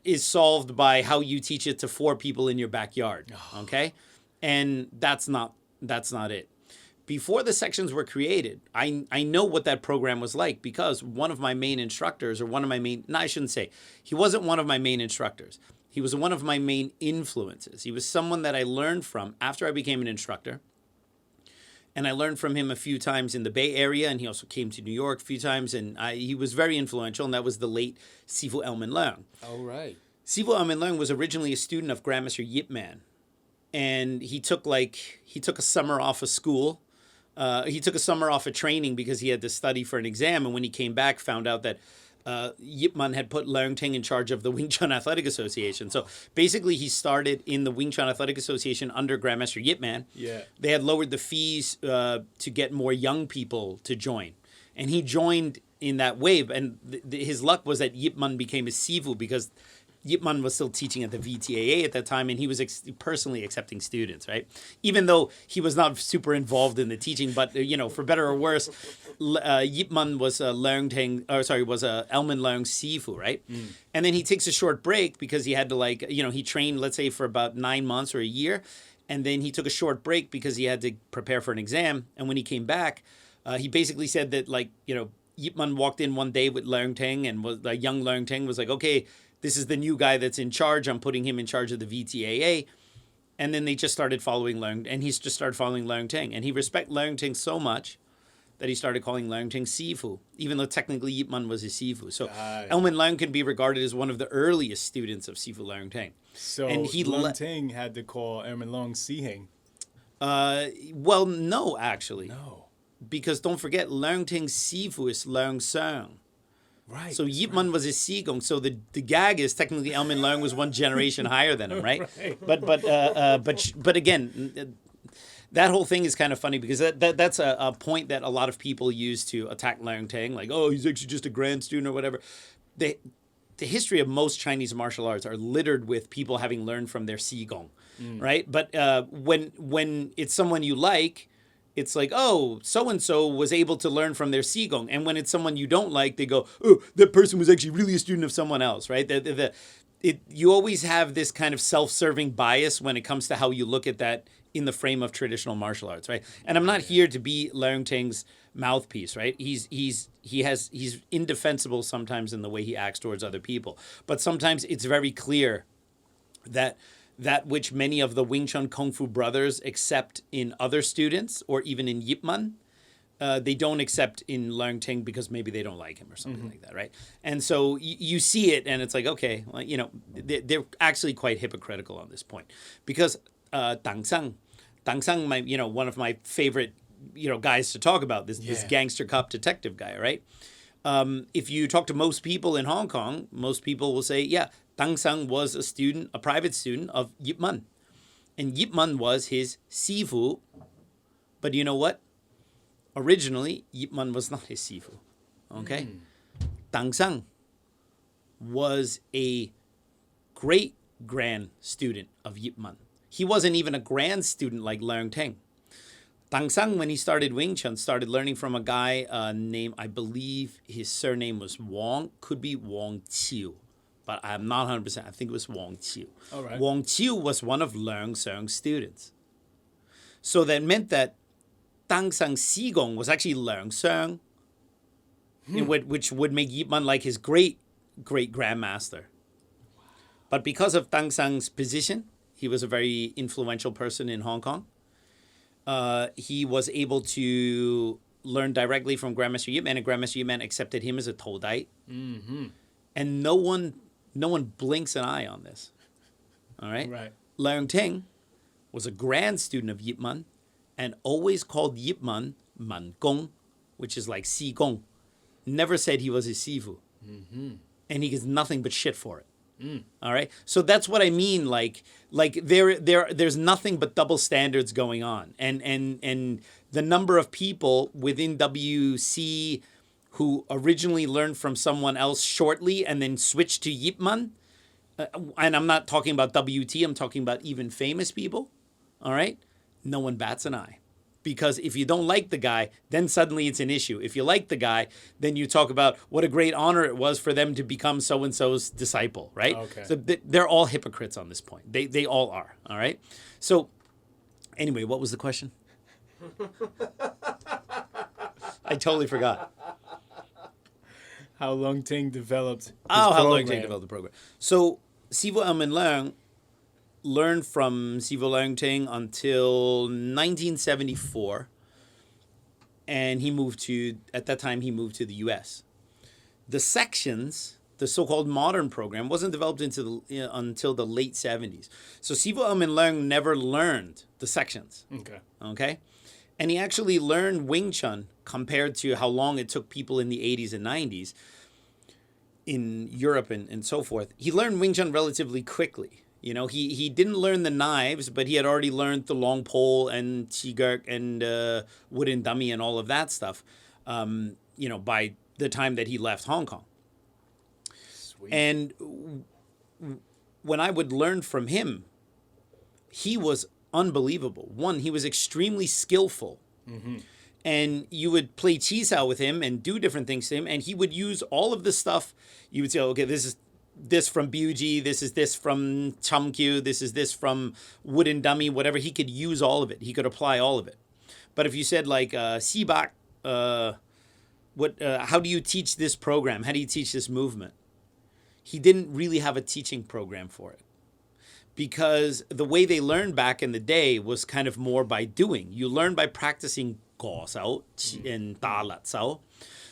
is solved by how you teach it to 4 people in your backyard. Okay? And that's not it. Before the sections were created, I know what that program was like, because one of my main instructors, or I shouldn't say, he wasn't one of my main instructors. He was one of my main influences. He was someone that I learned from after I became an instructor. And I learned from him a few times in the Bay Area, and he also came to New York a few times, and he was very influential, and that was the late Sifu Elman Leung. Oh, right. Sifu Elman Leung was originally a student of Grandmaster Yip Man, and he took a summer off of school. He took a summer off of training because he had to study for an exam, and when he came back, found out that Yip Man had put Leungting in charge of the Wing Chun Athletic Association. So basically, he started in the Wing Chun Athletic Association under Grandmaster Yip Man. Yeah. They had lowered the fees to get more young people to join. And he joined in that wave. And his luck was that Yip Man became his Sifu, because Yip Man was still teaching at the VTAA at that time, and he was personally accepting students, right? Even though he was not super involved in the teaching, but, you know, for better or worse, Yip Man was Elman Leung's Sifu, right? And then he takes a short break because he had to, like, you know, he trained, let's say, for about 9 months or a year, and then he took a short break because he had to prepare for an exam. And when he came back, he basically said that, like, you know, Yip Man walked in one day with Leungting, and was like, young Leungting was like, okay, this is the new guy that's in charge. I'm putting him in charge of the VTAA. And then they just started following Leungting, and he's just started following Leungting. And he respected Leungting so much that he started calling Leungting Sifu, even though technically Yip Man was his Sifu. So Elman Leung can be regarded as one of the earliest students of Sifu Leungting. So and Leungting had to call Elman Leung Sihing. Well, no, actually. No. Because don't forget, Leungting's Sifu is Leung Seung. Right. So Yip Man was his Sigong. So the gag is technically Elman Leung was one generation higher than him, right? But again, that whole thing is kind of funny, because that's a point that a lot of people use to attack Leungting, like, oh, he's actually just a grand student or whatever. The history of most Chinese martial arts are littered with people having learned from their Sigong, right? But when it's someone you like, it's like, oh, so-and-so was able to learn from their Sigong. And when it's someone you don't like, they go, oh, that person was actually really a student of someone else, right? You always have this kind of self-serving bias when it comes to how you look at that in the frame of traditional martial arts, right? And I'm not here to be Leungting's mouthpiece, right? He's indefensible sometimes in the way he acts towards other people. But sometimes it's very clear that which many of the Wing Chun Kung Fu brothers accept in other students, or even in Yip Man, they don't accept in Leungting because maybe they don't like him or something like that, right? And so you see it, and it's like, okay, well, you know, they're actually quite hypocritical on this point, because Dang Sang, you know, one of my favorite, you know, guys to talk about, this gangster cop detective guy, right? If you talk to most people in Hong Kong, most people will say, yeah, Dang Sang was a private student of Yip Man. And Yip Man was his Sifu. But you know what? Originally, Yip Man was not his Sifu. Okay? Dang Sang was a great grand student of Yip Man. He wasn't even a grand student like Leung Ting. Tang Sang, when he started Wing Chun, started learning from a guy named, I believe his surname was Wong, could be Wong Chiu, but I'm not 100%. I think it was Wong Chiu. All right. Wong Chiu was one of Leung Seung's students. So that meant that Tang Sang Si Gong was actually Leung Seung, which would make Yip Man like his great grandmaster. But because of Tang Sang's position, he was a very influential person in Hong Kong. He was able to learn directly from Grandmaster Yip Man, and Grandmaster Yip Man accepted him as a Todai. Mm-hmm. And no one blinks an eye on this. All right? Right. Leung Ting was a grand student of Yip Man and always called Yip Man Man Gong, which is like Si Gong. Never said he was his Sifu. Mm-hmm. And he gets nothing but shit for it. All right, so that's what I mean. Like there's nothing but double standards going on, and the number of people within WC who originally learned from someone else shortly and then switched to Yip Man, and I'm not talking about WT. I'm talking about even famous people. All right, no one bats an eye. Because if you don't like the guy, then suddenly it's an issue. If you like the guy, then you talk about what a great honor it was for them to become so-and-so's disciple, right? Okay. So they're all hypocrites on this point. They all are, all right? So anyway, what was the question? I totally forgot. How Leung Ting developed his How program. Leung Ting developed the program. So Sifu Elmin Leung learned from Sifu Leung Ting until 1974, and at that time he moved to the U.S. The sections, the so-called modern program, wasn't developed until the late 70s. So Sifu Elmin Leung never learned the sections. Okay? And he actually learned Wing Chun compared to how long it took people in the 80s and 90s in Europe and so forth. He learned Wing Chun relatively quickly. You know, he didn't learn the knives, but he had already learned the long pole and Chigurk and wooden dummy and all of that stuff, by the time that he left Hong Kong. Sweet. And when I would learn from him, he was unbelievable. One, he was extremely skillful. Mm-hmm. And you would play Chi Sau with him and do different things to him, and he would use all of the stuff. You would say, okay, this is this from Buji, this is this from Chamkyu, this is this from wooden dummy, whatever. He could use all of it. He could apply all of it. But if you said like Sibak, how do you teach this program? How do you teach this movement? He didn't really have a teaching program for it. Because the way they learned back in the day was kind of more by doing. You learn by practicing Go Sao and Da Lat Sao.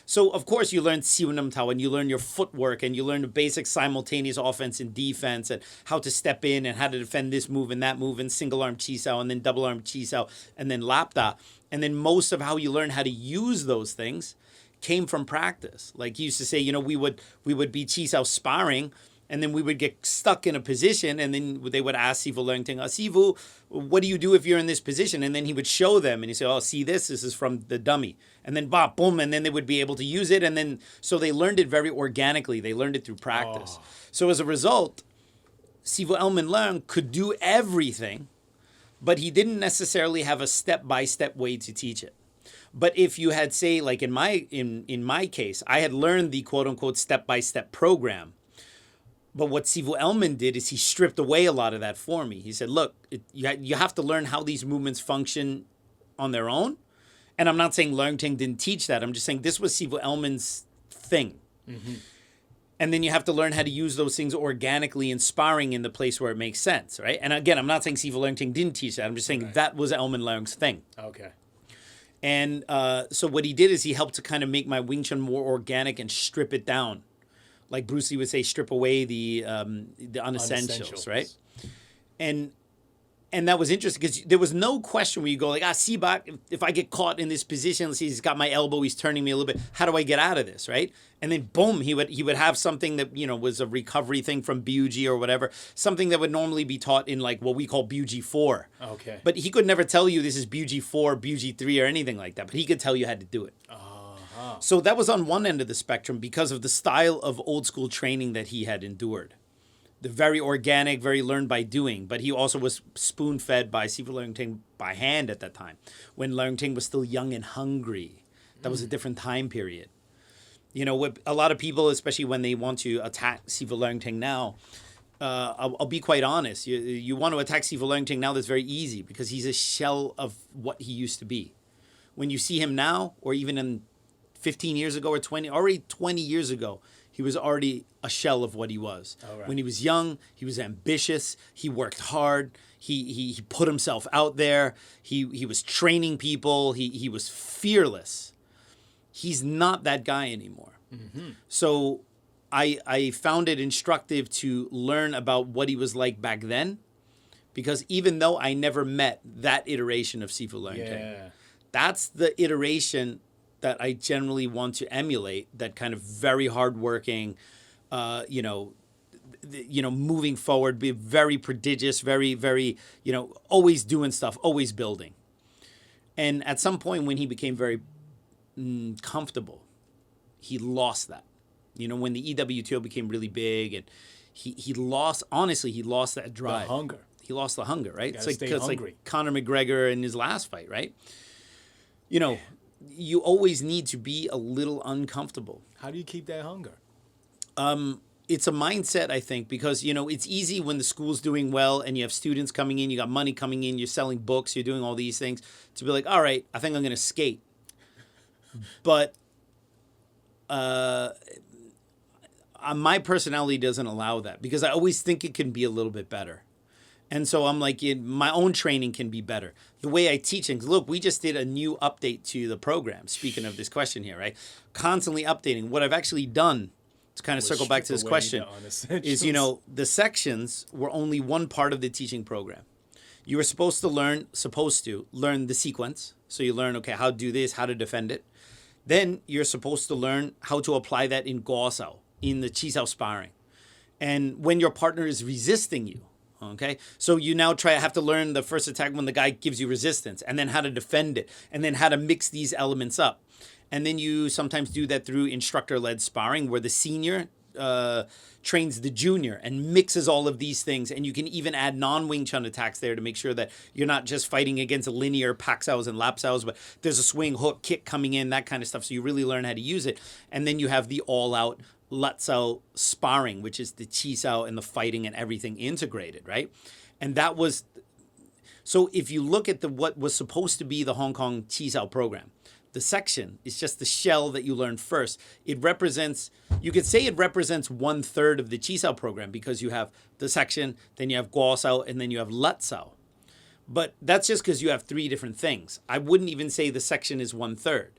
So, of course, you learn Siu Nam Tao and you learn your footwork and you learn the basic simultaneous offense and defense and how to step in and how to defend this move and that move and single arm Chi Sau and then double arm Chi Sau and then Lap Da. And then most of how you learn how to use those things came from practice. Like he used to say, we would be Chi Sau sparring, and then we would get stuck in a position, and then they would ask Sifu Leung Ting, Sifu, what do you do if you're in this position? And then he would show them, and he'd say, see this is from the dummy. And then boom, and then they would be able to use it. And then, so they learned it very organically. They learned it through practice. Oh. So as a result, Sifu Elmin Leung could do everything, but he didn't necessarily have a step-by-step way to teach it. But if you had, say, like in my case, I had learned the quote-unquote step-by-step program. But what Sifu Elmin did is he stripped away a lot of that for me. He said, look, you have to learn how these movements function on their own. And I'm not saying Leung Ting didn't teach that. I'm just saying this was Sifu Elmin's thing. Mm-hmm. And then you have to learn how to use those things organically in sparring in the place where it makes sense, right? And again, I'm not saying Sifu Leung Ting didn't teach that. I'm just saying that was Elmin Leung's thing. Okay. And so what he did is he helped to kind of make my Wing Chun more organic and strip it down. Like Bruce Lee would say, strip away the unessentials, right? And that was interesting because there was no question where you go like, Sibak, if I get caught in this position, let's see, he's got my elbow, he's turning me a little bit. How do I get out of this, right? And then boom, he would have something that was a recovery thing from Buji or whatever, something that would normally be taught in like what we call Buji 4. Okay. But he could never tell you this is Buji 4, Buji 3, or anything like that. But he could tell you how to do it. So that was on one end of the spectrum because of the style of old school training that he had endured. They're very organic, very learned by doing. But he also was spoon-fed by Sifu Leung by hand at that time, when Leung was still young and hungry. That was a different time period. You know, with a lot of people, especially when they want to attack Sifu Leung now, I'll be quite honest. You want to attack Sifu Leung now, that's very easy because he's a shell of what he used to be. When you see him now, or even in 15 years ago or 20 years ago, he was already a shell of what he was. Oh, right. When he was young, he was ambitious. He worked hard. He put himself out there. He was training people. He was fearless. He's not that guy anymore. Mm-hmm. So I found it instructive to learn about what he was like back then, because even though I never met that iteration of Sifu Leung, that's the iteration that I generally want to emulate. That kind of very hardworking, moving forward, be very prodigious, very, always doing stuff, always building. And at some point when he became very comfortable, he lost that. You know, when the EWTO became really big, and he lost that drive. The hunger. He lost the hunger, right? It's like Conor McGregor in his last fight, right? You know, you always need to be a little uncomfortable. How do you keep that hunger? It's a mindset, I think, because, it's easy when the school's doing well and you have students coming in, you got money coming in, you're selling books, you're doing all these things, to be like, all right, I think I'm going to skate. But my personality doesn't allow that, because I always think it can be a little bit better. And so I'm like, my own training can be better. The way I teach things, look, we just did a new update to the program. Speaking of this question here, right? Constantly updating. What I've actually done, to kind of circle back to this question, is, the sections were only one part of the teaching program. You were supposed to learn the sequence. So you learn, okay, how to do this, how to defend it. Then you're supposed to learn how to apply that in Guo Sao, in the Chi Sau sparring. And when your partner is resisting you, okay? So you now have to learn the first attack when the guy gives you resistance, and then how to defend it, and then how to mix these elements up. And then you sometimes do that through instructor-led sparring, where the senior trains the junior and mixes all of these things. And you can even add non-Wing Chun attacks there to make sure that you're not just fighting against a linear Pak Saos and Lap Saos, but there's a swing, hook, kick coming in, that kind of stuff. So you really learn how to use it. And then you have the all-out Lat Sao sparring, which is the Chi Sau and the fighting and everything integrated, right? And that was... So if you look at what was supposed to be the Hong Kong Chi Sau program, the section is just the shell that you learn first. It represents, you could say it represents 1/3 of the Chi Sau program, because you have the section, then you have Guo Sao, and then you have Lat Sao. But that's just because you have 3 different things. I wouldn't even say the section is 1/3,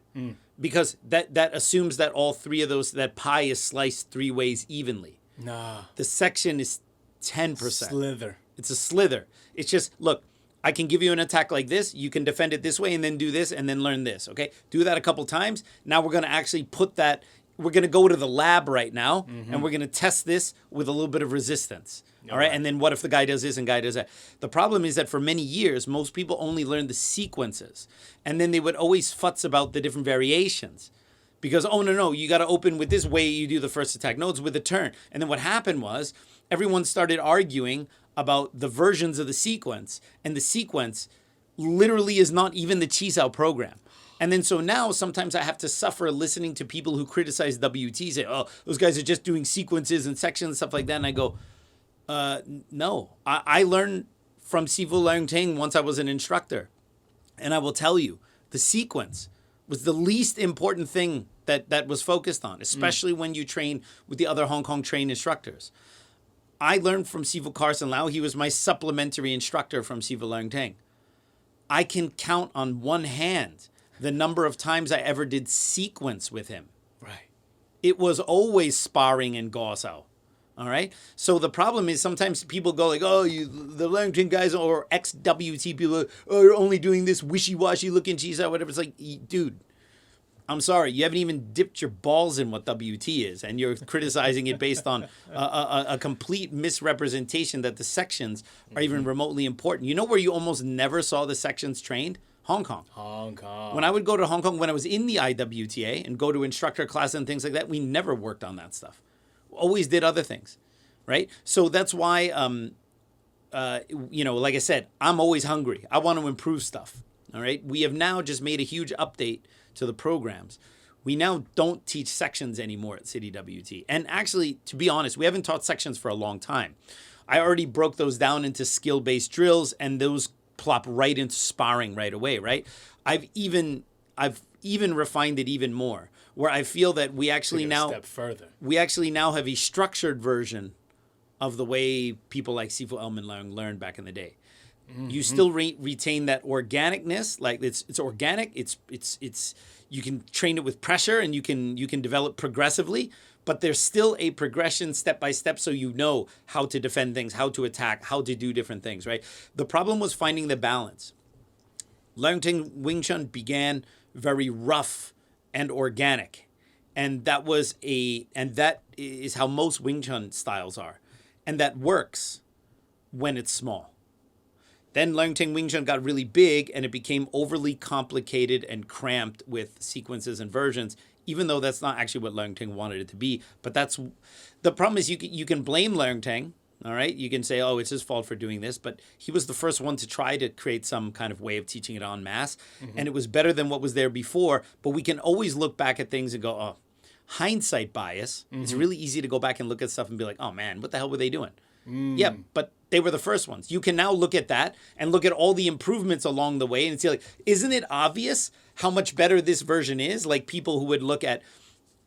because that assumes that all 3 of those, that pie is sliced 3 ways evenly. Nah. The section is 10%. Slither. It's a slither. It's just, look, I can give you an attack like this. You can defend it this way and then do this and then learn this, okay? Do that a couple times. Now we're going to actually put that, we're going to go to the lab right now, and we're going to test this with a little bit of resistance, all right? And then what if the guy does this and guy does that? The problem is that for many years, most people only learned the sequences, and then they would always futz about the different variations. Because, oh, no, you got to open with this way you do the first attack. No, it's with a turn. And then what happened was everyone started arguing about the versions of the sequence, and the sequence literally is not even the Chi Sau program. And then so now sometimes I have to suffer listening to people who criticize WT, say, oh, those guys are just doing sequences and sections and stuff like that. And I go, no. I learned from Sifu Leung once I was an instructor. And I will tell you, the sequence was the least important thing that was focused on, especially when you train with the other Hong Kong trained instructors. I learned from Sifu Carson Lau. He was my supplementary instructor from Sifu Leung. I can count on one hand the number of times I ever did sequence with him. Right. It was always sparring in Guo Sao. All right? So the problem is sometimes people go like, oh, the Leung guys or ex-WT people are only doing this wishy-washy looking Chi Sau, whatever. It's like, dude, I'm sorry, you haven't even dipped your balls in what WT is, and you're criticizing it based on a complete misrepresentation that the sections are even remotely important. You know where you almost never saw the sections trained? Hong Kong. Hong Kong. When I would go to Hong Kong, when I was in the IWTA and go to instructor class and things like that, we never worked on that stuff. Always did other things. right? So that's why, like I said, I'm always hungry. I want to improve stuff, all right? We have now just made a huge update to the programs. We now don't teach sections anymore at City WT. And actually, to be honest, we haven't taught sections for a long time. I already broke those down into skill-based drills, and those plop right into sparring right away, right? I've even refined it even more, where I feel that we actually now step further. We actually now have a structured version of the way people like Sifu Elman learned back in the day. Mm-hmm. You still retain that organicness, like it's organic. It's you can train it with pressure, and you can develop progressively. But there's still a progression step by step, so you know how to defend things, how to attack, how to do different things. Right. The problem was finding the balance. Learning Wing Chun began very rough and organic, and that is how most Wing Chun styles are, and that works when it's small. Then Learning Wing Chun got really big, and it became overly complicated and cramped with sequences and versions, even though that's not actually what Learning wanted it to be. But that's the problem is you can blame Learning, all right? You can say, oh, it's his fault for doing this, but he was the first one to try to create some kind of way of teaching it en masse, and it was better than what was there before. But we can always look back at things and go, oh, hindsight bias. It's really easy to go back and look at stuff and be like, oh man, what the hell were they doing? Yeah, but they were the first ones. You can now look at that and look at all the improvements along the way and see, like, isn't it obvious how much better this version is? Like people who would look at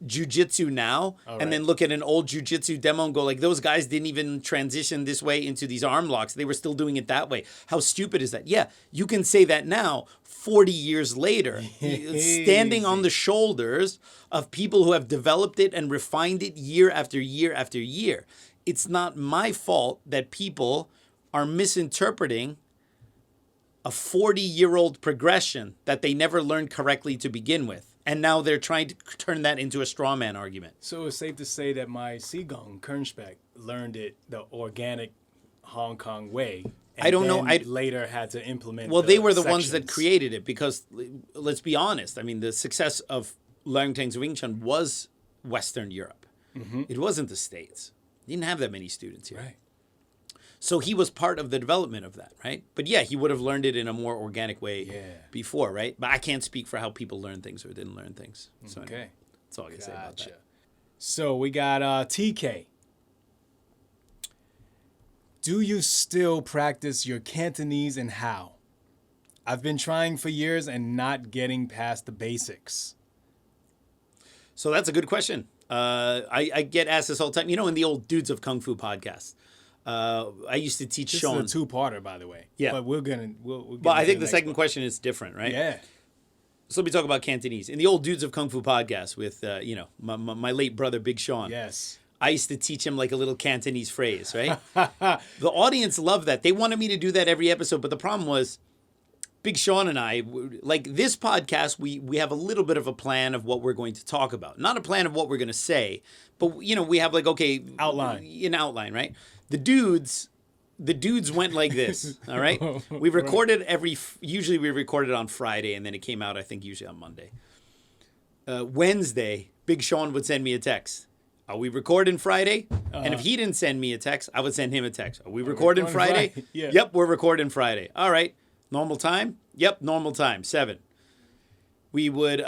jiu-jitsu now and then look at an old jiu-jitsu demo and go, like, those guys didn't even transition this way into these arm locks. They were still doing it that way. How stupid is that? Yeah, you can say that now, 40 years later, standing on the shoulders of people who have developed it and refined it year after year after year. It's not my fault that people are misinterpreting a 40-year-old progression that they never learned correctly to begin with. And now they're trying to turn that into a straw man argument. So it's safe to say that my Qigong, Kernspec, learned it the organic Hong Kong way. And I don't know. I later had to implement. Well, they were the ones that created it because, let's be honest, I mean, the success of Leung Teng's Wing Chun was Western Europe. It wasn't the States. Didn't have that many students here. Right. So he was part of the development of that, right? But yeah, he would have learned it in a more organic way before, right? But I can't speak for how people learn things or didn't learn things. So okay. Anyway, that's all I can say about that. So we got TK. Do you still practice your Cantonese and how? I've been trying for years and not getting past the basics. So that's a good question. I get asked this all the time. You know, in the old Dudes of Kung Fu podcast, I used to teach Sean. This is a two-parter, by the way. Yeah. But we'll get But I think the second question is different, right? Yeah. So let me talk about Cantonese. In the old Dudes of Kung Fu podcast with, my late brother, Big Sean. Yes. I used to teach him like a little Cantonese phrase, right? The audience loved that. They wanted me to do that every episode. But the problem was, Big Sean and I, like this podcast, we have a little bit of a plan of what we're going to talk about. Not a plan of what we're going to say, but, we have like, okay. An outline, right? The dudes went like this, all right? We recorded usually we recorded on Friday, and then it came out, I think, usually on Monday. Wednesday, Big Sean would send me a text. Are we recording Friday? And if he didn't send me a text, I would send him a text. Are we recording Friday? Yeah. Yep, we're recording Friday. All right. Normal time? Yep, normal time, 7. We would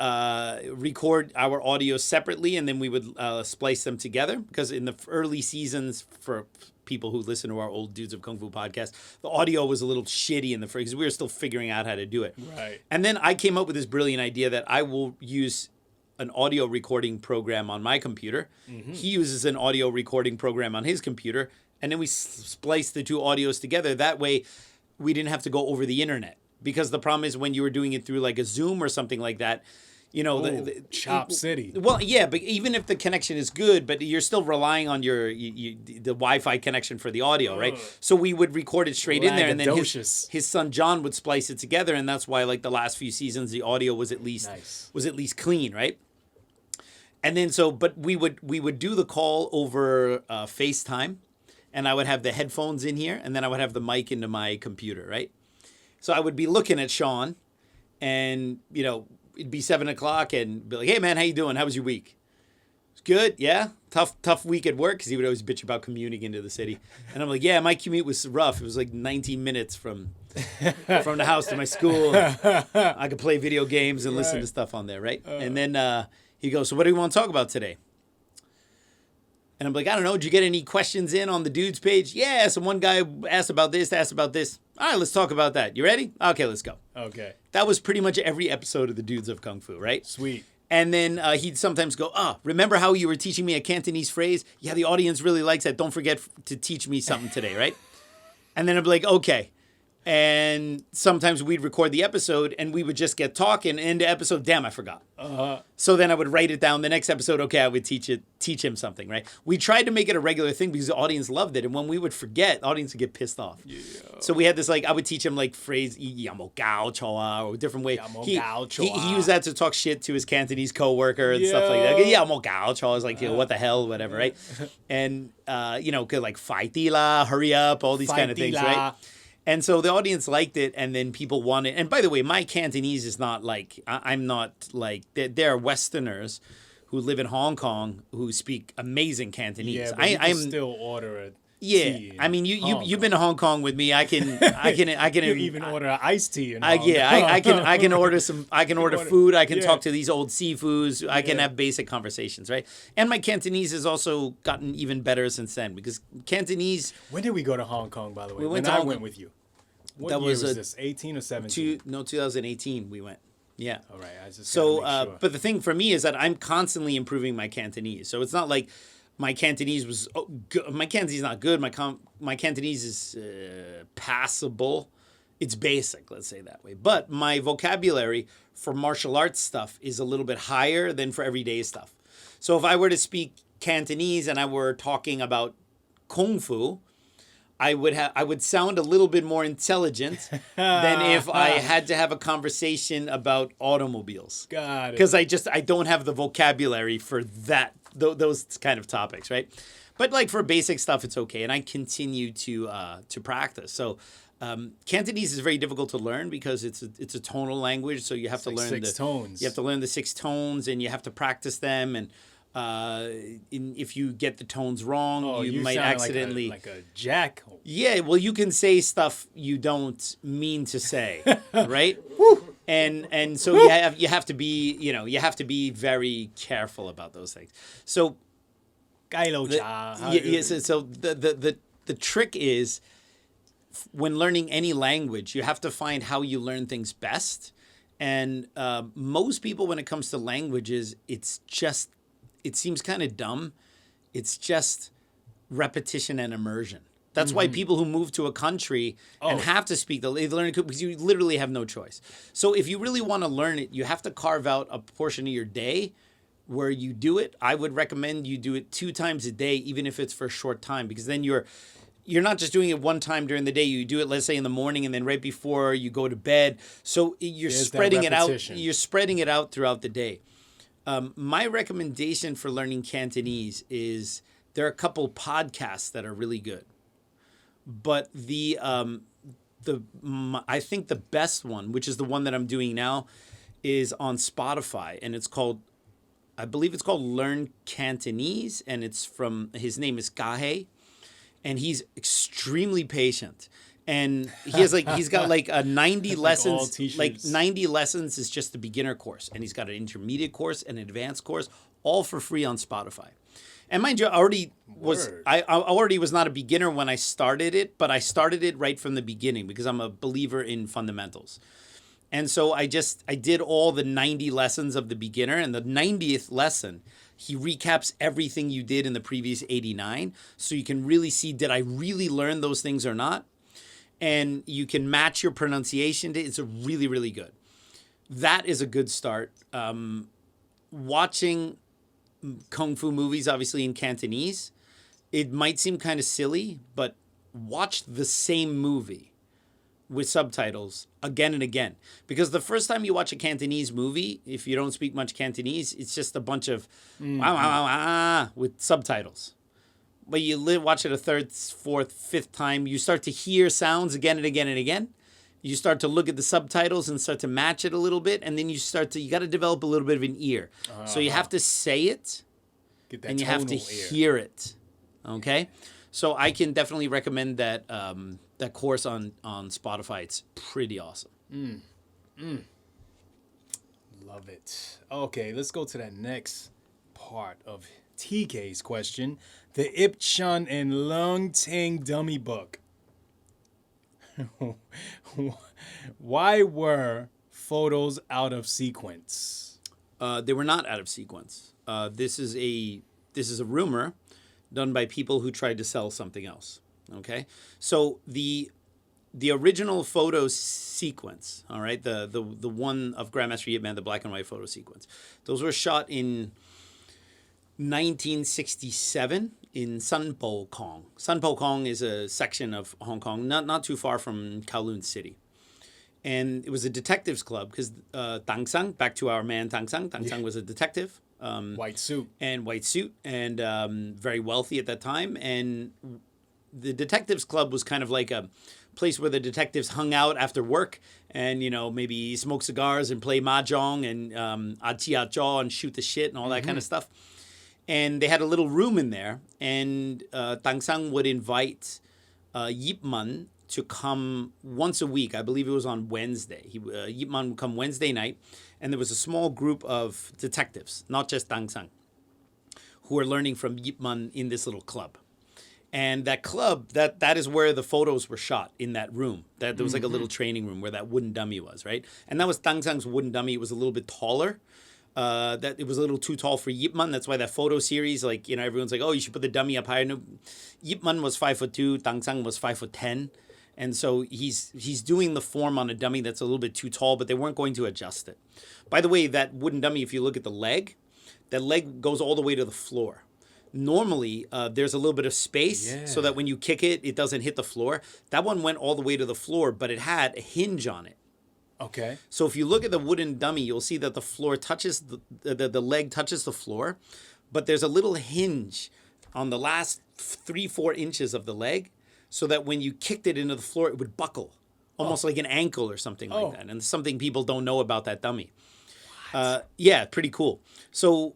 record our audio separately, and then we would splice them together. Because in the early seasons, for people who listen to our old Dudes of Kung Fu podcast, the audio was a little shitty in the first, because we were still figuring out how to do it. Right. And then I came up with this brilliant idea that I will use an audio recording program on my computer. He uses an audio recording program on his computer, and then we splice the two audios together. That way, we didn't have to go over the internet, because the problem is when you were doing it through like a Zoom or something like that, the Chop City. Well, yeah, but even if the connection is good, but you're still relying on the Wi-Fi connection for the audio, right? So we would record it straight in there, and then his son John would splice it together, and that's why like the last few seasons the audio was at least clean, right? And then but we would do the call over FaceTime. And I would have the headphones in here, and then I would have the mic into my computer, right? So I would be looking at Sean, and, it'd be 7 o'clock, and be like, hey, man, how you doing? How was your week? Good, yeah. Tough week at work because he would always bitch about commuting into the city. And I'm like, yeah, my commute was rough. It was like 19 minutes from the house to my school. I could play video games and listen to stuff on there, right? And then he goes, so what do you want to talk about today? And I'm like, I don't know. Did you get any questions in on the dudes page? Yeah, so one guy asked about this. All right, let's talk about that. You ready? Okay, let's go. Okay. That was pretty much every episode of the Dudes of Kung Fu, right? Sweet. And then he'd sometimes go, remember how you were teaching me a Cantonese phrase? Yeah, the audience really likes that. Don't forget to teach me something today, right? And then I'd be like, okay. And sometimes we'd record the episode and we would just get talking. And the episode, damn, I forgot. So then I would write it down. The next episode, okay, I would teach him something, right? We tried to make it a regular thing because the audience loved it. And when we would forget, the audience would get pissed off. Yeah. So we had this, I would teach him phrase, yamo gao choa, or a different way. He used that to talk shit to his Cantonese coworker and stuff like that. Yamo gao choa is what the hell, whatever, right? And, good fai ti la, hurry up, all these kind of things, right? And so the audience liked it, and then people wanted. And by the way, my Cantonese is not I'm not there are Westerners who live in Hong Kong who speak amazing Cantonese. Yeah, but I'm still order a tea. I mean, you've been to Hong Kong with me. I can you even order an iced tea. In Hong Kong. I can order some. I can order food. I can talk to these old seafoods. I can have basic conversations, right? And my Cantonese has also gotten even better since then because Cantonese. When did we go to Hong Kong? By the way, I went with you. What year was this? 18 or 17? 2018 we went. Yeah. All right. I just so, make sure. But the thing for me is that I'm constantly improving my Cantonese. So it's not like my Cantonese was good. My Cantonese is not good. My Cantonese is passable. It's basic, let's say that way. But my vocabulary for martial arts stuff is a little bit higher than for everyday stuff. So if I were to speak Cantonese and I were talking about Kung Fu, I would sound a little bit more intelligent than if I had to have a conversation about automobiles. Got it. Because I don't have the vocabulary for those kind of topics, right? But for basic stuff, it's okay, and I continue to practice. So Cantonese is very difficult to learn because it's a tonal language, so you have to learn 6 tones. You have to learn the 6 tones, and you have to practice them, and if you get the tones wrong, you might accidentally like a jack. Yeah, well, you can say stuff you don't mean to say, right? And so you have to be very careful about those things. So so the trick is when learning any language, you have to find how you learn things best. And most people, when it comes to languages, it seems kind of dumb. It's just repetition and immersion. That's why people who move to a country and have to speak, they learn it because you literally have no choice. So if you really want to learn it, you have to carve out a portion of your day where you do it. I would recommend you do it 2 times a day, even if it's for a short time, because then you're not just doing it one time during the day. You do it, let's say, in the morning and then right before you go to bed. So you're spreading it out. You're spreading it out throughout the day. My recommendation for learning Cantonese is there are a couple podcasts that are really good. But I think the best one, which is the one that I'm doing now, is on Spotify, and I believe it's called Learn Cantonese, and his name is Gahe, and he's extremely patient. And he's got 90 lessons. 90 lessons is just the beginner course, and he's got an intermediate course and an advanced course, all for free on Spotify. And mind you, I already was not a beginner when I started it, but I started it right from the beginning because I'm a believer in fundamentals. And so I did all the 90 lessons of the beginner, and the 90th lesson, he recaps everything you did in the previous 89, so you can really see, did I really learn those things or not? And you can match your pronunciation to it. It's really, really good. That is a good start. Watching Kung Fu movies, obviously in Cantonese, it might seem kind of silly, but watch the same movie with subtitles again and again. Because the first time you watch a Cantonese movie, if you don't speak much Cantonese, it's just a bunch of with subtitles. But you watch it a 3rd, 4th, 5th time, you start to hear sounds again and again and again. You start to look at the subtitles and start to match it a little bit, and then you got to develop a little bit of an ear. So you have to say it, Get that and you have to tonal air. hear it. Okay, so I can definitely recommend that that course on Spotify. It's pretty awesome. Love it. Okay, let's go to that next part of TK's question. The Ip Chun and Lung Ting dummy book. Why were photos out of sequence? They were not out of sequence. This is a rumor done by people who tried to sell something else. Okay, so the original photo sequence, all right, the one of Grandmaster Yip Man, the black and white photo sequence, those were shot in 1967 in Sanpo Kong. Sanpo Kong is a section of Hong Kong, not too far from Kowloon City. And it was a detectives club because Tang Sang, back to our man Tang Sang. Tang Sang was a detective. White suit. And very wealthy at that time. And the detectives club was kind of like a place where the detectives hung out after work and, maybe smoke cigars and play mahjong and achia jaw and shoot the shit and all that kind of stuff. And they had a little room in there. And Tang Sang would invite Yip Man to come once a week. I believe it was on Wednesday. Yip Man would come Wednesday night. And there was a small group of detectives, not just Tang Sang, who were learning from Yip Man in this little club. And that club, that is where the photos were shot, in that room. There was like a little training room where that wooden dummy was, right? And that was Tang Sang's wooden dummy. It was a little bit taller. That it was a little too tall for Yip Man. That's why that photo series, everyone's like, oh, you should put the dummy up higher. No, Yip Man was 5'2", Tang Sang was 5'10". And so he's doing the form on a dummy that's a little bit too tall, but they weren't going to adjust it. By the way, that wooden dummy, if you look at the leg, that leg goes all the way to the floor. Normally, there's a little bit of space so that when you kick it, it doesn't hit the floor. That one went all the way to the floor, but it had a hinge on it. Okay. So if you look at the wooden dummy, you'll see that the floor touches, the leg touches the floor, but there's a little hinge on the last 3-4 inches of the leg so that when you kicked it into the floor, it would buckle, almost like an ankle or something like that. And something people don't know about that dummy. Yeah, pretty cool. So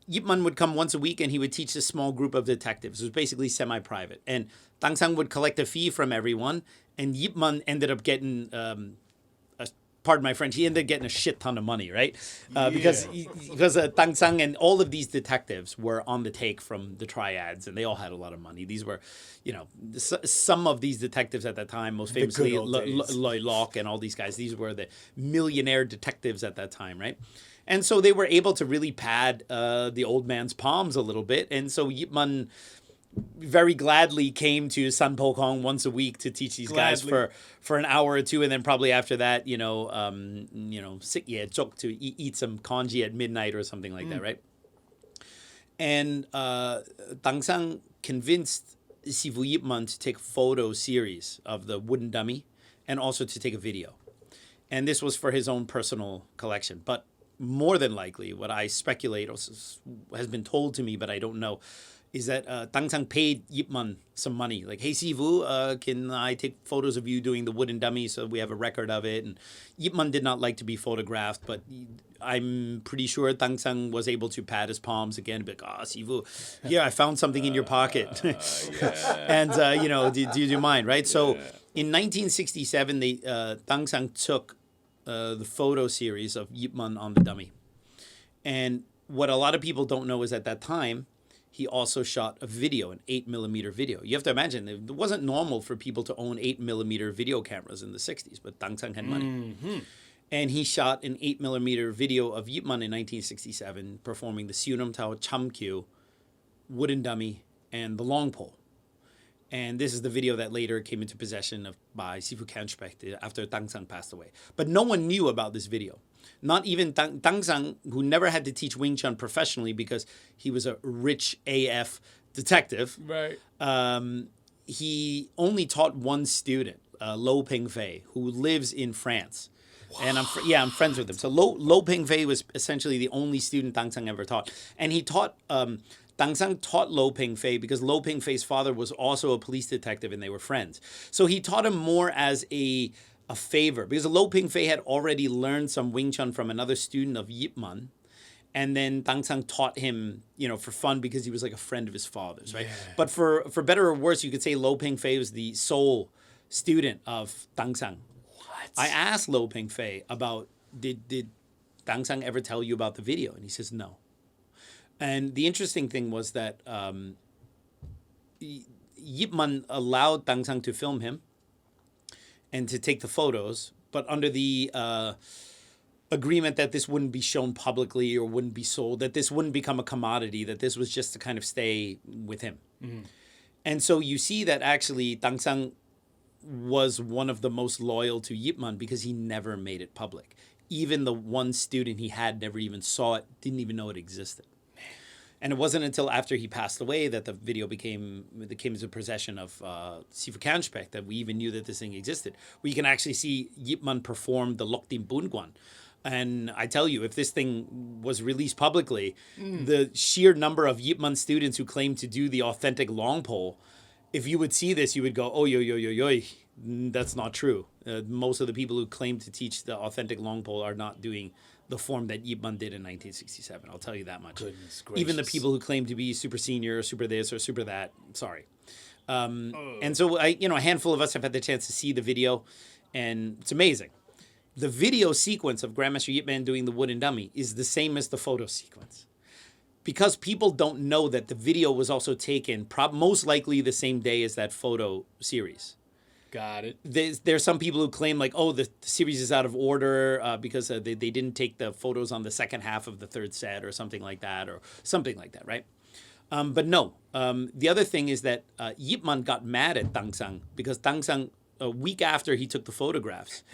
Yip Man would come once a week and he would teach this small group of detectives. It was basically semi-private. And Tang Sang would collect a fee from everyone. And Yip Man ended up getting, pardon my French, he ended up getting a shit ton of money, right? Because Tang Sang and all of these detectives were on the take from the triads and they all had a lot of money. These were, some of these detectives at that time, most famously Loy Locke and all these guys, these were the millionaire detectives at that time, right? And so they were able to really pad the old man's palms a little bit. And so Yip Man very gladly came to Sanpo Kong once a week to teach these guys for an hour or two. And then probably after that, to eat some congee at midnight or something like that, right? And Tang Sang convinced Sifu Yip Man to take a photo series of the wooden dummy and also to take a video. And this was for his own personal collection. But more than likely, what I speculate has been told to me, but I don't know, is that Tang Sang paid Yip Man some money. Like, hey, Sifu, can I take photos of you doing the wooden dummy so we have a record of it? And Yip Man did not like to be photographed, but I'm pretty sure Tang Sang was able to pat his palms again and be like, Sifu, I found something in your pocket. And, do you mind, right? So in 1967, Tang Sang took the photo series of Yip Man on the dummy. And what a lot of people don't know is at that time, he also shot a video, an 8mm video. You have to imagine, it wasn't normal for people to own 8mm video cameras in the 60s, but Tang Sang had money. Mm-hmm. And he shot an 8mm video of Yip Man in 1967 performing the Siunam Tao Cham Kyu, wooden dummy, and the long pole. And this is the video that later came into possession by Sifu Kanspect after Tang Sang passed away. But no one knew about this video. Not even Tang Sang, who never had to teach Wing Chun professionally because he was a rich AF detective. Right. He only taught one student, Lo Ping Fei, who lives in France. Wow. And I'm friends with him. So Lo Ping Fei was essentially the only student Tang Sang ever taught. And he taught... Tang Sang taught Lo Ping Fei because Lo Ping Fei's father was also a police detective and they were friends. So he taught him more as a favor because Lo Ping Fei had already learned some Wing Chun from another student of Yip Man. And then Tang Sang taught him, for fun because he was like a friend of his father's, right? But for better or worse, you could say Lo Pingfei was the sole student of Tang Sang. What? I asked Lo Pingfei about, did Tang Sang ever tell you about the video? And he says no. And the interesting thing was that Yip Man allowed Tang Sang to film him and to take the photos, but under the agreement that this wouldn't be shown publicly or wouldn't be sold, that this wouldn't become a commodity, that this was just to kind of stay with him. And so you see that actually Tang Sang was one of the most loyal to Yip Man because he never made it public. Even the one student he had never even saw it, didn't even know it existed. And it wasn't until after he passed away that the video came into possession of Sifu Kanspek that we even knew that this thing existed. Where you can actually see Yip Man perform the Lokdim Bunguan. And I tell you, if this thing was released publicly, the sheer number of Yip Man students who claim to do the authentic long pole, if you would see this, you would go, oh, yo, that's not true. Most of the people who claim to teach the authentic long pole are not doing the form that Yip Man did in 1967. I'll tell you that much. Goodness gracious. Even the people who claim to be super senior or super this or super that, sorry. And so, a handful of us have had the chance to see the video, and it's amazing. The video sequence of Grandmaster Yip Man doing the wooden dummy is the same as the photo sequence. Because people don't know that the video was also taken most likely the same day as that photo series. Got it. There's some people who claim like, oh, the series is out of order because they didn't take the photos on the second half of the third set or something like that, right? But no. The other thing is that Yip Man got mad at Tang Sang because Tang Sang, a week after he took the photographs,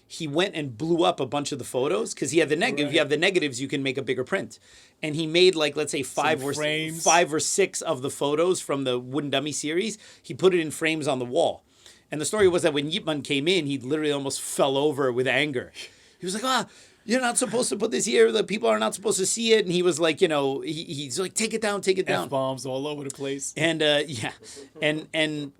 he went and blew up a bunch of the photos because he had the negative. Right. If you have the negatives, you can make a bigger print. And he made let's say five or six of the photos from the wooden dummy series. He put it in frames on the wall. And the story was that when Yip Man came in, he literally almost fell over with anger. He was like, you're not supposed to put this here. The people are not supposed to see it. And he was like, he's like, take it down. F-bombs all over the place. And and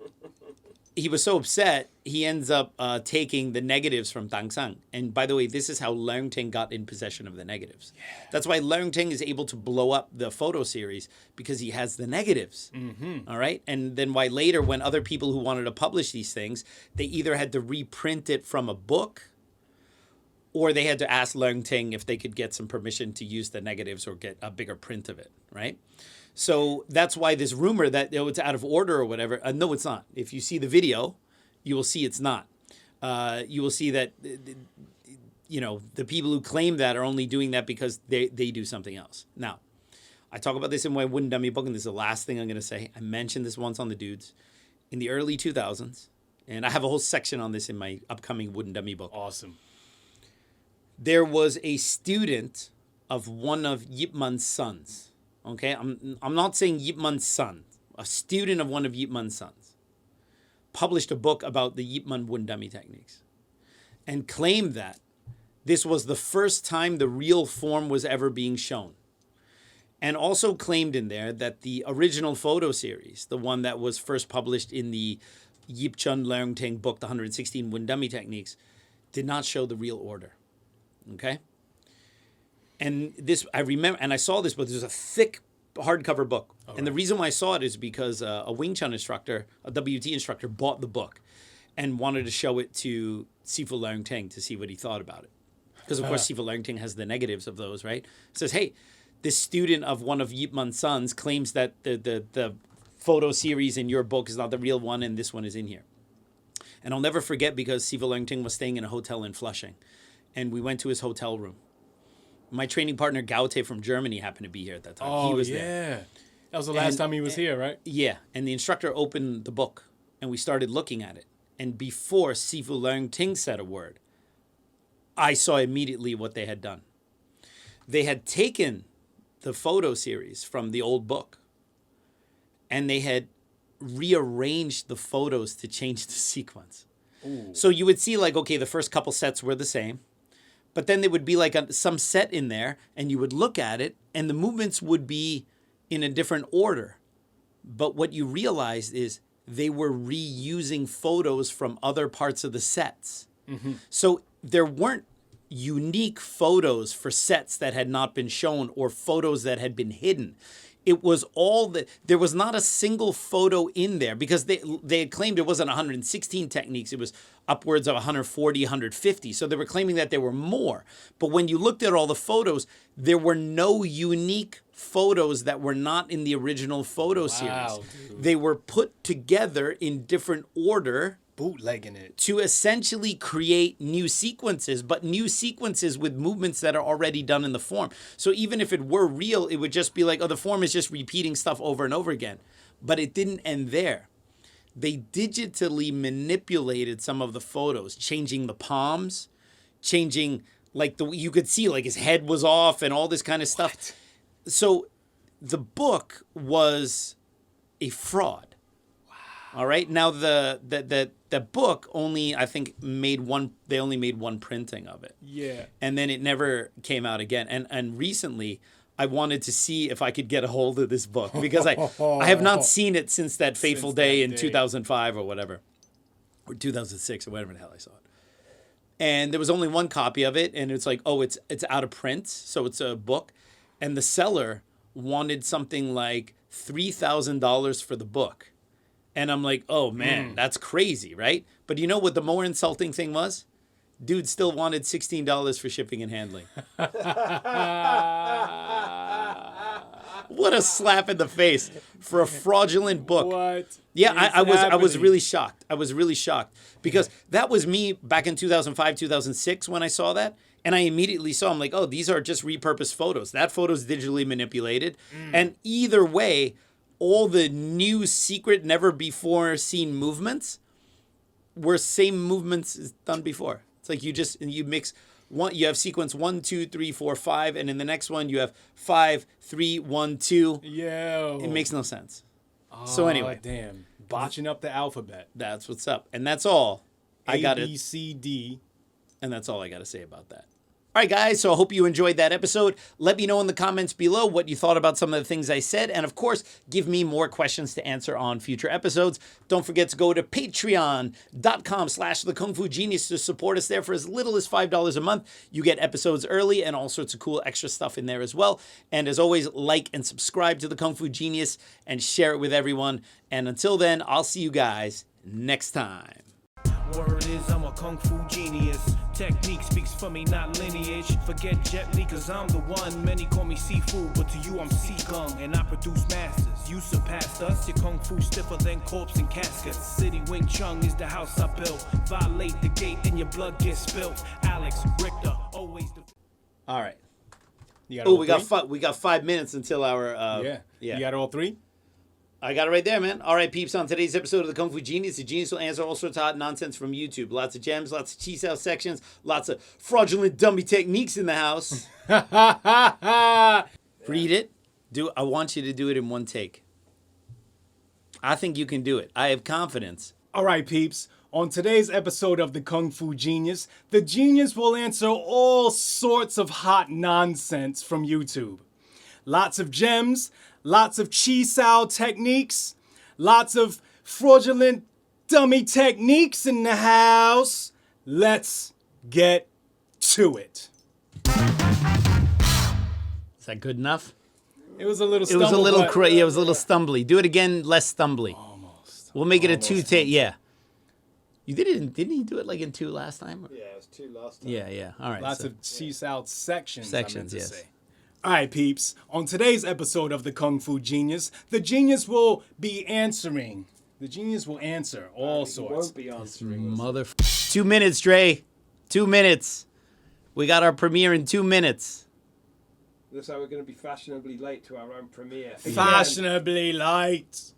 he was so upset, he ends up taking the negatives from Tang Sang. And by the way, this is how Leung Ting got in possession of the negatives. Yeah. That's why Leung Ting is able to blow up the photo series because he has the negatives. Mm-hmm. All right? And then why later, when other people who wanted to publish these things, they either had to reprint it from a book or they had to ask Leung Ting if they could get some permission to use the negatives or get a bigger print of it, right? So that's why this rumor that it's out of order or whatever, no, it's not. If you see the video, you will see it's not. You will see that, the people who claim that are only doing that because they do something else. Now, I talk about this in my wooden dummy book, and this is the last thing I'm going to say. I mentioned this once on the Dudes. In the early 2000s, and I have a whole section on this in my upcoming wooden dummy book. Awesome. There was a student of one of Yip Man's sons. Okay, I'm not saying Yip Man's son. A student of one of Yip Man's sons published a book about the Yip Man wooden dummy techniques and claimed that this was the first time the real form was ever being shown. And also claimed in there that the original photo series, the one that was first published in the Yip Chun Leung Ting book, the 116 wooden dummy techniques, did not show the real order. Okay? And this, I remember, and I saw this book. There's a thick hardcover book. And the reason why I saw it is because a Wing Chun instructor, a WT instructor, bought the book and wanted to show it to Sifu Leung Ting to see what he thought about it. Because, of course, Sifu Leung Ting has the negatives of those, right? It says, hey, this student of one of Yip Man's sons claims that the photo series in your book is not the real one and this one is in here. And I'll never forget because Sifu Leung Ting was staying in a hotel in Flushing. And we went to his hotel room. My training partner, Gaute from Germany, happened to be here at that time. Oh, he was yeah. there. That was the last time he was here, right? Yeah. And the instructor opened the book, and we started looking at it. And before Sifu Leung Ting said a word, I saw immediately what they had done. They had taken the photo series from the old book, and they had rearranged the photos to change the sequence. Ooh. So you would see, okay, the first couple sets were the same. But then there would be some set in there, and you would look at it, and the movements would be in a different order. But what you realized is they were reusing photos from other parts of the sets. Mm-hmm. So there weren't unique photos for sets that had not been shown or photos that had been hidden. It was all that there was not a single photo in there because they had claimed it wasn't 116 techniques. It was upwards of 140, 150. So they were claiming that there were more. But when you looked at all the photos, there were no unique photos that were not in the original photo series. Dude. They were put together in different order Bootlegging it. to essentially create new sequences, but new sequences with movements that are already done in the form. So even if it were real, it would just be like, oh, the form is just repeating stuff over and over again. But it didn't end there. They digitally manipulated some of the photos, changing the palms, changing, like, you could see, like, his head was off and all this kind of stuff. So the book was a fraud. All right. Now the book only, I think, they only made one printing of it. Yeah. And then it never came out again. And recently I wanted to see if I could get a hold of this book because I have not seen it since that fateful day in 2005 or whatever, or 2006 or whatever the hell I saw it. And there was only one copy of it, and it's like, oh, it's out of print, so it's a book. And the seller wanted something like $3,000 for the book. And I'm like, oh, man, that's crazy, right? But you know what the more insulting thing was? Dude still wanted $16 for shipping and handling. What a slap in the face for a fraudulent book. What? Yeah, I was happening? really shocked. I was really shocked because that was me back in 2005, 2006 when I saw that. And I immediately saw, I'm like, oh, these are just repurposed photos. That photo's digitally manipulated. And either way, all the new secret, never before seen movements were same movements as done before. It's like you mix one, you have sequence 1, 2, 3, 4, 5, and in the next one you have 5, 3, 1, 2. Yo. It makes no sense. So anyway, Damn. Botching up the alphabet. that's what's up. And that's all I got A, to B, C, D. And that's all I got to say about that. All right, guys, so I hope you enjoyed that episode. Let me know in the comments below what you thought about some of the things I said. And, of course, give me more questions to answer on future episodes. Don't forget to go to patreon.com/thekungfugenius to support us there for as little as $5 a month. You get episodes early and all sorts of cool extra stuff in there as well. And, as always, like and subscribe to The Kung Fu Genius and share it with everyone. And until then, I'll see you guys next time. Word is I'm a kung fu genius. Technique speaks for me, not lineage. Forget Jet Li, cause I'm the one. Many call me seafood, but to you I'm sea kung. And I produce masters. You surpassed us. Your kung fu stiffer than corpse and caskets. City Wing Chun is the house I built. Violate the gate and your blood gets spilt. Alex Richter, always the... All right. You got Oh, all we got 5 minutes until our... Yeah. Yeah. You got all three? I got it right there, man. All right, peeps, on today's episode of the Kung Fu Genius, the genius will answer all sorts of hot nonsense from YouTube. Lots of gems, lots of Chi Sau sections, lots of fraudulent dummy techniques in the house. Read it. I want you to do it in one take. I think you can do it. I have confidence. All right, peeps. On today's episode of the Kung Fu Genius, the genius will answer all sorts of hot nonsense from YouTube. Lots of gems, lots of Chi Sau techniques, lots of fraudulent dummy techniques in the house. Let's get to it. Is that good enough? It was a little It was a little but- it was a little stumbly. Do it again, less stumbly. Almost. We'll make it a 2 take. Yeah. You didn't you do it like in 2 last time? Yeah, it was 2 last time. Yeah. All right. Lots so- of Chi Sau sections, Sections, I meant to yes. say. All right, peeps. On today's episode of the Kung Fu Genius, the genius will be answering. The genius will answer all He sorts. won't be answering us. Mother. 2 minutes, Dre. 2 minutes. We got our premiere in 2 minutes. Looks like we're going to be fashionably late to our own premiere. Fashionably light.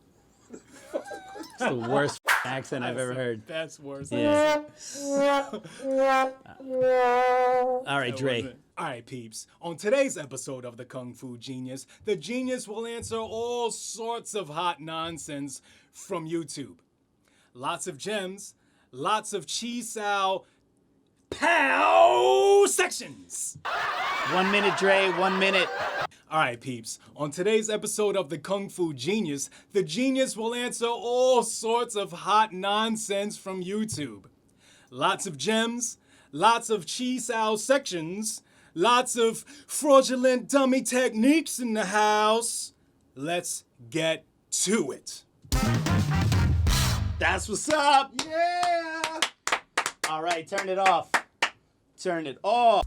It's the worst accent I've ever heard. That's worse. Yeah. All right, Dre. All right, peeps. On today's episode of the Kung Fu Genius, the genius will answer all sorts of hot nonsense from YouTube. Lots of gems, lots of Chi Sau sections. 1 minute, Dre. 1 minute. All right, peeps. On today's episode of the Kung Fu Genius, the genius will answer all sorts of hot nonsense from YouTube. Lots of gems, lots of Chi Sau Sections, lots of fraudulent dummy techniques in the house. Let's get to it. That's what's up. Yeah! All right, turn it off. Turn it off.